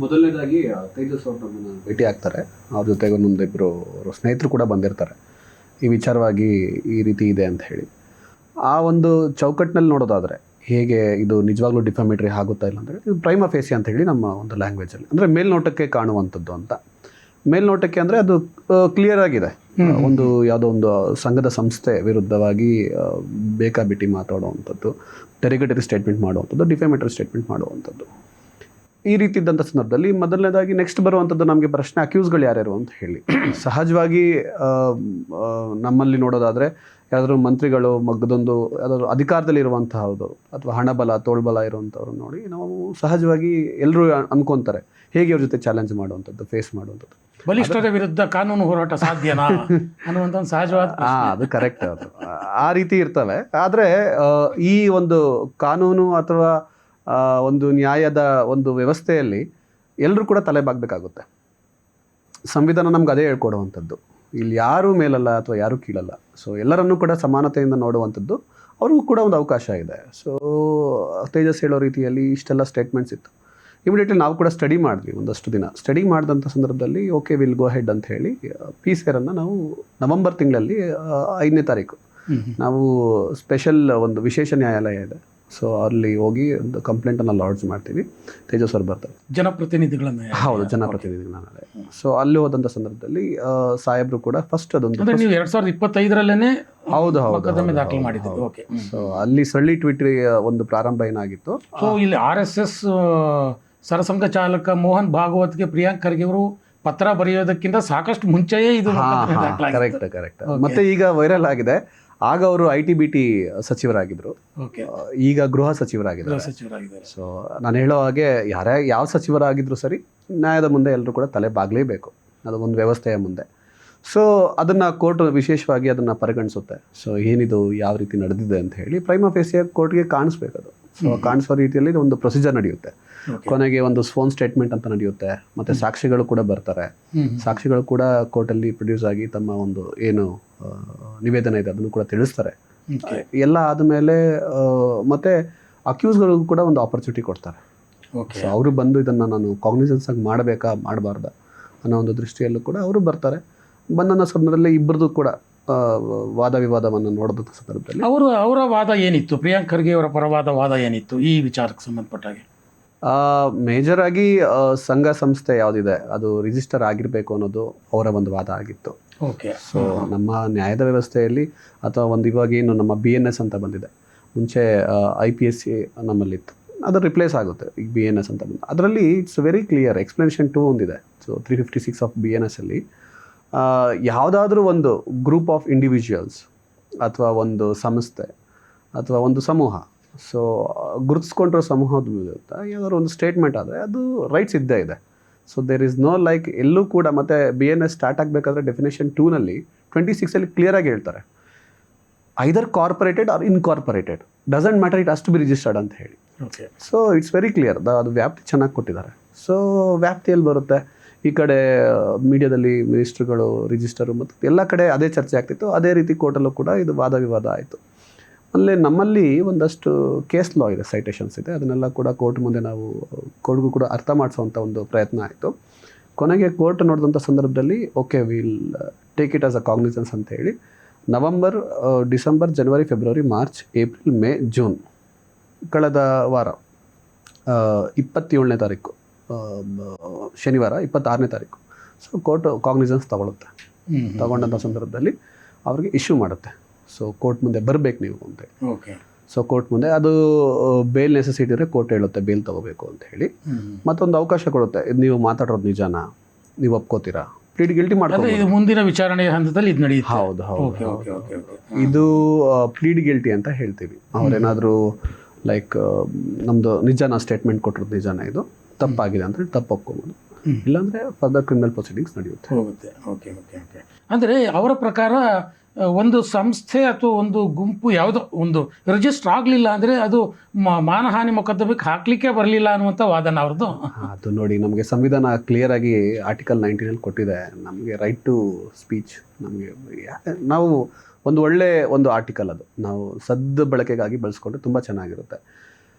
ಮೊದಲನೇದಾಗಿ ತೇಜಸ್ ಅವರು ನಮ್ಮನ್ನು ಭೇಟಿ ಆಗ್ತಾರೆ. ಅವ್ರ ಜೊತೆಗೆ ಒಂದೊಂದಿಬ್ಬರು ಸ್ನೇಹಿತರು ಕೂಡ ಬಂದಿರ್ತಾರೆ ಈ ವಿಚಾರವಾಗಿ ಈ ರೀತಿ ಇದೆ ಅಂತ ಹೇಳಿ. ಆ ಒಂದು ಚೌಕಟ್ಟಿನಲ್ಲಿ ನೋಡೋದಾದರೆ ಹೇಗೆ ಇದು ನಿಜವಾಗ್ಲೂ ಡಿಫಾಮೇಟರಿ ಆಗುತ್ತಾ ಇಲ್ಲ ಅಂತ ಹೇಳಿ, ಇದು ಪ್ರೈಮಾ ಫೇಸಿ ಅಂತ ಹೇಳಿ ನಮ್ಮ ಒಂದು ಲ್ಯಾಂಗ್ವೇಜಲ್ಲಿ, ಅಂದರೆ ಮೇಲ್ನೋಟಕ್ಕೆ ಕಾಣುವಂಥದ್ದು ಅಂತ. ಮೇಲ್ನೋಟಕ್ಕೆ ಅಂದರೆ ಅದು ಕ್ಲಿಯರ್ ಆಗಿದೆ, ಒಂದು ಯಾವುದೋ ಒಂದು ಸಂಘದ ಸಂಸ್ಥೆ ವಿರುದ್ಧವಾಗಿ ಬೇಕಾಬಿಟ್ಟಿ ಮಾತಾಡುವಂಥದ್ದು, ಡೆರಿಗೇಟರಿ ಸ್ಟೇಟ್ಮೆಂಟ್ ಮಾಡುವಂಥದ್ದು, ಡಿಫಾಮೇಟರಿ ಸ್ಟೇಟ್ಮೆಂಟ್ ಮಾಡುವಂಥದ್ದು. ಈ ರೀತಿ ಇದ್ದಂಥ ಸಂದರ್ಭದಲ್ಲಿ ಮೊದಲನೇದಾಗಿ ನೆಕ್ಸ್ಟ್ ಬರುವಂಥದ್ದು ನಮಗೆ ಪ್ರಶ್ನೆ, ಅಕ್ಯೂಸ್ಗಳು ಯಾರ್ಯಾರು ಅಂತ ಹೇಳಿ. ಸಹಜವಾಗಿ ನಮ್ಮಲ್ಲಿ ನೋಡೋದಾದರೆ ಯಾವ್ದಾದ್ರು ಮಂತ್ರಿಗಳು ಮಗ್ಗದೊಂದು ಯಾವ್ದಾದ್ರು ಅಧಿಕಾರದಲ್ಲಿರುವಂತಹದ್ದು ಅಥವಾ ಹಣಬಲ ತೋಳ್ಬಲ ಇರುವಂಥವ್ರು ನೋಡಿ ನಾವು ಸಹಜವಾಗಿ ಎಲ್ಲರೂ ಅನ್ಕೊತಾರೆ ಹೇಗೆ ಅವ್ರ ಜೊತೆ ಚಾಲೆಂಜ್ ಮಾಡುವಂಥದ್ದು, ಫೇಸ್ ಮಾಡುವಂಥದ್ದು. ಬಲಿಷ್ಠರ ವಿರುದ್ಧ ಕಾನೂನು ಹೋರಾಟ ಸಾಧ್ಯನಾ ಅನ್ನುವಂಥ ಒಂದು ಸಹಜವಾದ ಅದು ಕರೆಕ್ಟ್, ಅದು ಆ ರೀತಿ ಇರ್ತವೆ. ಆದರೆ ಈ ಒಂದು ಕಾನೂನು ಅಥವಾ ಒಂದು ನ್ಯಾಯದ ಒಂದು ವ್ಯವಸ್ಥೆಯಲ್ಲಿ ಎಲ್ಲರೂ ಕೂಡ ತಲೆ ಬಾಗಬೇಕಾಗುತ್ತೆ. ಸಂವಿಧಾನ ನಮ್ಗೆ ಅದೇ ಹೇಳ್ಕೊಡುವಂಥದ್ದು, ಇಲ್ಲಿ ಯಾರೂ ಮೇಲಲ್ಲ ಅಥವಾ ಯಾರೂ ಕೀಳಲ್ಲ. ಸೊ ಎಲ್ಲರನ್ನೂ ಕೂಡ ಸಮಾನತೆಯಿಂದ ನೋಡುವಂಥದ್ದು ಅವ್ರಿಗೂ ಕೂಡ ಒಂದು ಅವಕಾಶ ಇದೆ. ಸೊ ತೇಜಸ್ ಹೇಳೋ ರೀತಿಯಲ್ಲಿ ಇಷ್ಟೆಲ್ಲ ಸ್ಟೇಟ್ಮೆಂಟ್ಸ್ ಇತ್ತು. ಇಮಿಡಿಯೇಟ್ಲಿ ನಾವು ಕೂಡ ಸ್ಟಡಿ ಮಾಡಿದ್ವಿ, ಒಂದಷ್ಟು ದಿನ ಸ್ಟಡಿ ಮಾಡಿದಂಥ ಸಂದರ್ಭದಲ್ಲಿ ಓಕೆ ವಿಲ್ ಗೋ ಹೆಡ್ ಅಂತ ಹೇಳಿ PCRನ್ನು ನಾವು ನವೆಂಬರ್ ತಿಂಗಳಲ್ಲಿ 5ನೇ ತಾರೀಕು ನಾವು ಸ್ಪೆಷಲ್ ಒಂದು ವಿಶೇಷ ನ್ಯಾಯಾಲಯ ಇದೆ, ಸೊ ಅಲ್ಲಿ ಹೋಗಿ ಒಂದು ಕಂಪ್ಲೇಂಟನ್ನು ಲಾಡ್ಜ್ ಮಾಡ್ತೀವಿ. ತೇಜಸ್ ಅವರು ಬರ್ತಾರೆ, ಜನಪ್ರತಿನಿಧಿಗಳನ್ನ. ಹೌದು, ಜನಪ್ರತಿನಿಧಿಗಳನ್ನ. ಸೊ ಅಲ್ಲಿ ಹೋದಂಥ ಸಂದರ್ಭದಲ್ಲಿ ಸಾಹೇಬರು ಕೂಡ ಫಸ್ಟ್ ಅದೊಂದು ನೀವು 2025ರಲ್ಲೇ ಹೌದು ದಾಖಲು ಮಾಡಿದ್ದೀವಿ. ಓಕೆ. ಸೊ ಅಲ್ಲಿ ಸಳ್ಳಿ ಟ್ವೀಟ್ ಒಂದು ಪ್ರಾರಂಭ ಏನಾಗಿತ್ತು. ಸೊ ಇಲ್ಲಿ RSS ಸರಸಂಘ ಚಾಲಕ ಮೋಹನ್ ಭಾಗವತ್ಗೆ ಪ್ರಿಯಾಂಕ್ ಖರ್ಗೆ ಅವರು ಪತ್ರ ಬರೆಯೋದಕ್ಕಿಂತ ಸಾಕಷ್ಟು ಮುಂಚೆಯೇ ಇದು ಕರೆಕ್ಟ್. ಮತ್ತೆ ಈಗ ವೈರಲ್ ಆಗಿದೆ. ಆಗ ಅವರು IT-BT ಸಚಿವರಾಗಿದ್ರು, ಈಗ ಗೃಹ ಸಚಿವರಾಗಿದ್ದಾರೆ. ಸೊ ನಾನು ಹೇಳೋ ಹಾಗೆ ಯಾವ ಸಚಿವರಾಗಿದ್ರು ಸರಿ, ನ್ಯಾಯದ ಮುಂದೆ ಎಲ್ಲರೂ ಕೂಡ ತಲೆ ಬಾಗಲೇಬೇಕು, ಅದು ಒಂದು ವ್ಯವಸ್ಥೆಯ ಮುಂದೆ. ಸೊ ಅದನ್ನು ಕೋರ್ಟ್ ವಿಶೇಷವಾಗಿ ಅದನ್ನು ಪರಿಗಣಿಸುತ್ತೆ. ಸೊ ಏನಿದು ಯಾವ ರೀತಿ ನಡೆದಿದೆ ಅಂತ ಹೇಳಿ ಪ್ರೈಮಾ ಫೇಸಿಯ ಕೋರ್ಟ್ಗೆ ಕಾಣಿಸ್ಬೇಕದು. ಸೊ ಕಾಣಿಸೋ ರೀತಿಯಲ್ಲಿ ಒಂದು ಪ್ರೊಸೀಜರ್ ನಡೆಯುತ್ತೆ. ಕೊನೆಗೆ ಒಂದು ಸ್ಫೋನ್ ಸ್ಟೇಟ್ಮೆಂಟ್ ಅಂತ ನಡೆಯುತ್ತೆ, ಮತ್ತು ಸಾಕ್ಷಿಗಳು ಕೂಡ ಬರ್ತಾರೆ. ಸಾಕ್ಷಿಗಳು ಕೂಡ ಕೋರ್ಟಲ್ಲಿ ಪ್ರೊಡ್ಯೂಸ್ ಆಗಿ ತಮ್ಮ ಒಂದು ಏನು ನಿವೇದನೆ ಇದೆ ಅದನ್ನು ಕೂಡ ತಿಳಿಸ್ತಾರೆ. ಎಲ್ಲ ಆದಮೇಲೆ ಮತ್ತೆ ಅಕ್ಯೂಸ್ಗಳಿಗೂ ಕೂಡ ಒಂದು ಆಪರ್ಚುನಿಟಿ ಕೊಡ್ತಾರೆ. ಸೊ ಅವರು ಬಂದು ಇದನ್ನು ನಾನು ಕಾಗ್ನಿಸೆನ್ಸ್ ಆಗಿ ಮಾಡಬೇಕಾ ಮಾಡಬಾರ್ದ ಅನ್ನೋ ಒಂದು ದೃಷ್ಟಿಯಲ್ಲೂ ಕೂಡ ಅವರು ಬರ್ತಾರೆ. ಬಂದ ಸಂದರ್ಭದಲ್ಲಿ ಇಬ್ಬರದು ಕೂಡ ವಾದ ವಿವಾದವನ್ನು ನೋಡಿದ ಸಂದರ್ಭದಲ್ಲಿ ಅವರ ವಾದ ಏನಿತ್ತು, ಪ್ರಿಯಾಂಕ್ ಖರ್ಗೆ ಅವರ ಪರವಾದ ವಾದ ಏನಿತ್ತು ಈ ವಿಚಾರಕ್ಕೆ ಸಂಬಂಧಪಟ್ಟಾಗೆ? ಮೇಜರ್ ಆಗಿ ಸಂಘ ಸಂಸ್ಥೆ ಯಾವುದಿದೆ ಅದು ರಿಜಿಸ್ಟರ್ ಆಗಿರಬೇಕು ಅನ್ನೋದು ಅವರ ಒಂದು ವಾದ ಆಗಿತ್ತು. ಓಕೆ. ಸೊ ನಮ್ಮ ನ್ಯಾಯದ ವ್ಯವಸ್ಥೆಯಲ್ಲಿ ಅಥವಾ ಒಂದು ಇವಾಗೇನು ನಮ್ಮ BNS ಅಂತ ಬಂದಿದೆ, ಮುಂಚೆ IPSC ನಮ್ಮಲ್ಲಿತ್ತು, ಅದು ರಿಪ್ಲೇಸ್ ಆಗುತ್ತೆ ಈಗ BNS ಅಂತ ಬಂದು. ಅದರಲ್ಲಿ ಇಟ್ಸ್ ವೆರಿ ಕ್ಲಿಯರ್ ಎಕ್ಸ್ಪ್ಲನೇಷನ್ 2 ಒಂದಿದೆ. ಸೊ 356 ಆಫ್ BNS ಅಲ್ಲಿ ಯಾವುದಾದ್ರೂ ಒಂದು ಗ್ರೂಪ್ ಆಫ್ ಇಂಡಿವಿಜುವಲ್ಸ್ ಅಥವಾ ಒಂದು ಸಂಸ್ಥೆ ಅಥವಾ ಒಂದು ಸಮೂಹ, ಸೊ ಗುರುತಿಸ್ಕೊಂಡಿರೋ ಸಮೂಹದ ವಿರುದ್ಧ ಯಾವ್ದಾದ್ರು ಒಂದು ಸ್ಟೇಟ್ಮೆಂಟ್ ಆದರೆ ಅದು ರೈಟ್ಸ್ ಇದ್ದೇ ಇದೆ. So there is no like ಎಲ್ಲೂ ಕೂಡ. ಮತ್ತು BNS ಸ್ಟಾರ್ಟ್ ಆಗಬೇಕಾದ್ರೆ ಡೆಫಿನೇಷನ್ 2ನಲ್ಲಿ 26 ಕ್ಲಿಯರಾಗಿ ಹೇಳ್ತಾರೆ, either corporated or incorporated, doesn't matter, it has to be registered ಅಂತ ಹೇಳಿ. ಸೊ ಇಟ್ಸ್ ವೆರಿ ಕ್ಲಿಯರ್, ಅದು ವ್ಯಾಪ್ತಿ ಚೆನ್ನಾಗಿ ಕೊಟ್ಟಿದ್ದಾರೆ. ಸೊ ವ್ಯಾಪ್ತಿಯಲ್ಲಿ ಬರುತ್ತೆ. ಈ ಕಡೆ ಮೀಡಿಯಾದಲ್ಲಿ ಮಿನಿಸ್ಟ್ರುಗಳು ರಿಜಿಸ್ಟರು ಮತ್ತು ಎಲ್ಲ ಕಡೆ ಅದೇ ಚರ್ಚೆ ಆಗ್ತಿತ್ತು. ಅದೇ ರೀತಿ ಕೋರ್ಟಲ್ಲೂ ಕೂಡ ಇದು ವಾದ ವಿವಾದ ಆಯಿತು. ಅಲ್ಲಿ ನಮ್ಮಲ್ಲಿ ಒಂದಷ್ಟು ಕೇಸ್ ಲಾ ಇದೆ, ಸೈಟೇಷನ್ಸ್ ಇದೆ, ಅದನ್ನೆಲ್ಲ ಕೂಡ ಕೋರ್ಟ್ ಮುಂದೆ ನಾವು ಕೋರ್ಟ್ಗೂ ಕೂಡ ಅರ್ಥ ಮಾಡಿಸೋವಂಥ ಒಂದು ಪ್ರಯತ್ನ ಆಯಿತು. ಕೊನೆಗೆ ಕೋರ್ಟ್ ನೋಡಿದಂಥ ಸಂದರ್ಭದಲ್ಲಿ okay will take it as a cognisance ಅಂತ ಹೇಳಿ ನವಂಬರ್, ಡಿಸೆಂಬರ್, ಜನವರಿ, February, March, April, May, June, ಕಳೆದ ವಾರ 27ನೇ ತಾರೀಕು ಶನಿವಾರ 26ನೇ ತಾರೀಕು ಸೊ ಕೋರ್ಟ್ ಕಾಗ್ನಿಸೆನ್ಸ್ ತಗೊಳುತ್ತೆ. ತಗೊಂಡಂಥ ಸಂದರ್ಭದಲ್ಲಿ ಅವ್ರಿಗೆ ಇಶ್ಯೂ ಮಾಡುತ್ತೆ. ಸೊ ಕೋರ್ಟ್ ಮುಂದೆ ಬರಬೇಕು ನೀವು ಅಂತ ಹೇಳಿ. ಸೊ ಕೋರ್ಟ್ ಮುಂದೆ ಅದು ಬೇಲ್ ನೆಸೆಸಿಟಿ ಇದ್ರೆ ಕೋರ್ಟ್ ಹೇಳುತ್ತೆ ಬೇಲ್ ತಗೋಬೇಕು ಅಂತ ಹೇಳಿ. ಮತ್ತೊಂದು ಅವಕಾಶ ಕೊಡುತ್ತೆ, ನೀವು ಮಾತಾಡೋದು ನಿಜಾನ, ನೀವು ಒಪ್ಕೋತೀರಾ, ಪ್ಲೀಡ್ ಗಿಲ್ಟಿ ಮಾಡ್ಕೊಂಡು ಮುಂದಿನ ವಿಚಾರಣೆ ಹಂತದಲ್ಲಿ ಇದು ನಡೆಯುತ್ತೆ. ಹೌದು, ಇದು ಪ್ಲೀಡ್ ಗಿಲ್ಟಿ ಅಂತ ಹೇಳ್ತೀವಿ. ಅವ್ರೇನಾದರೂ ಲೈಕ್ ನಮ್ಮದು ನಿಜಾನ ಸ್ಟೇಟ್ಮೆಂಟ್ ಕೊಟ್ಟಿರೋದು ನಿಜಾನ, ಇದು ತಪ್ಪಾಗಿದೆ ಅಂತ ಹೇಳಿ ತಪ್ಪು ಒಪ್ಕೊಬೋದು. ಇಲ್ಲಾಂದರೆ ಫರ್ದರ್ ಕ್ರಿಮಿನಲ್ ಪ್ರೊಸೀಡಿಂಗ್ಸ್ ನಡೆಯುತ್ತೆ. ಹೋಗುತ್ತೆ. Okay okay okay. ಅಂದರೆ ಅವರ ಪ್ರಕಾರ ಒಂದು ಸಂಸ್ಥೆ ಅಥವಾ ಒಂದು ಗುಂಪು ಯಾವುದೋ ಒಂದು ರಿಜಿಸ್ಟರ್ ಆಗಲಿಲ್ಲ ಅಂದರೆ ಅದು ಮಾನಹಾನಿ ಮೊಕದ್ದಮೆಗೆ ಹಾಕಲಿಕ್ಕೆ ಬರಲಿಲ್ಲ ಅನ್ನುವಂಥ ವಾದನ ಅವ್ರದ್ದು. ಅದು ನೋಡಿ, ನಮಗೆ ಸಂವಿಧಾನ ಕ್ಲಿಯರಾಗಿ ಆರ್ಟಿಕಲ್ 19 ಕೊಟ್ಟಿದೆ, ನಮಗೆ ರೈಟ್ ಟು ಸ್ಪೀಚ್. ನಮಗೆ ನಾವು ಒಂದು ಆರ್ಟಿಕಲ್, ಅದು ನಾವು ಸದ್ದು ಬಳಕೆಗಾಗಿ ಬಳಸ್ಕೊಂಡ್ರೆ ತುಂಬ ಚೆನ್ನಾಗಿರುತ್ತೆ.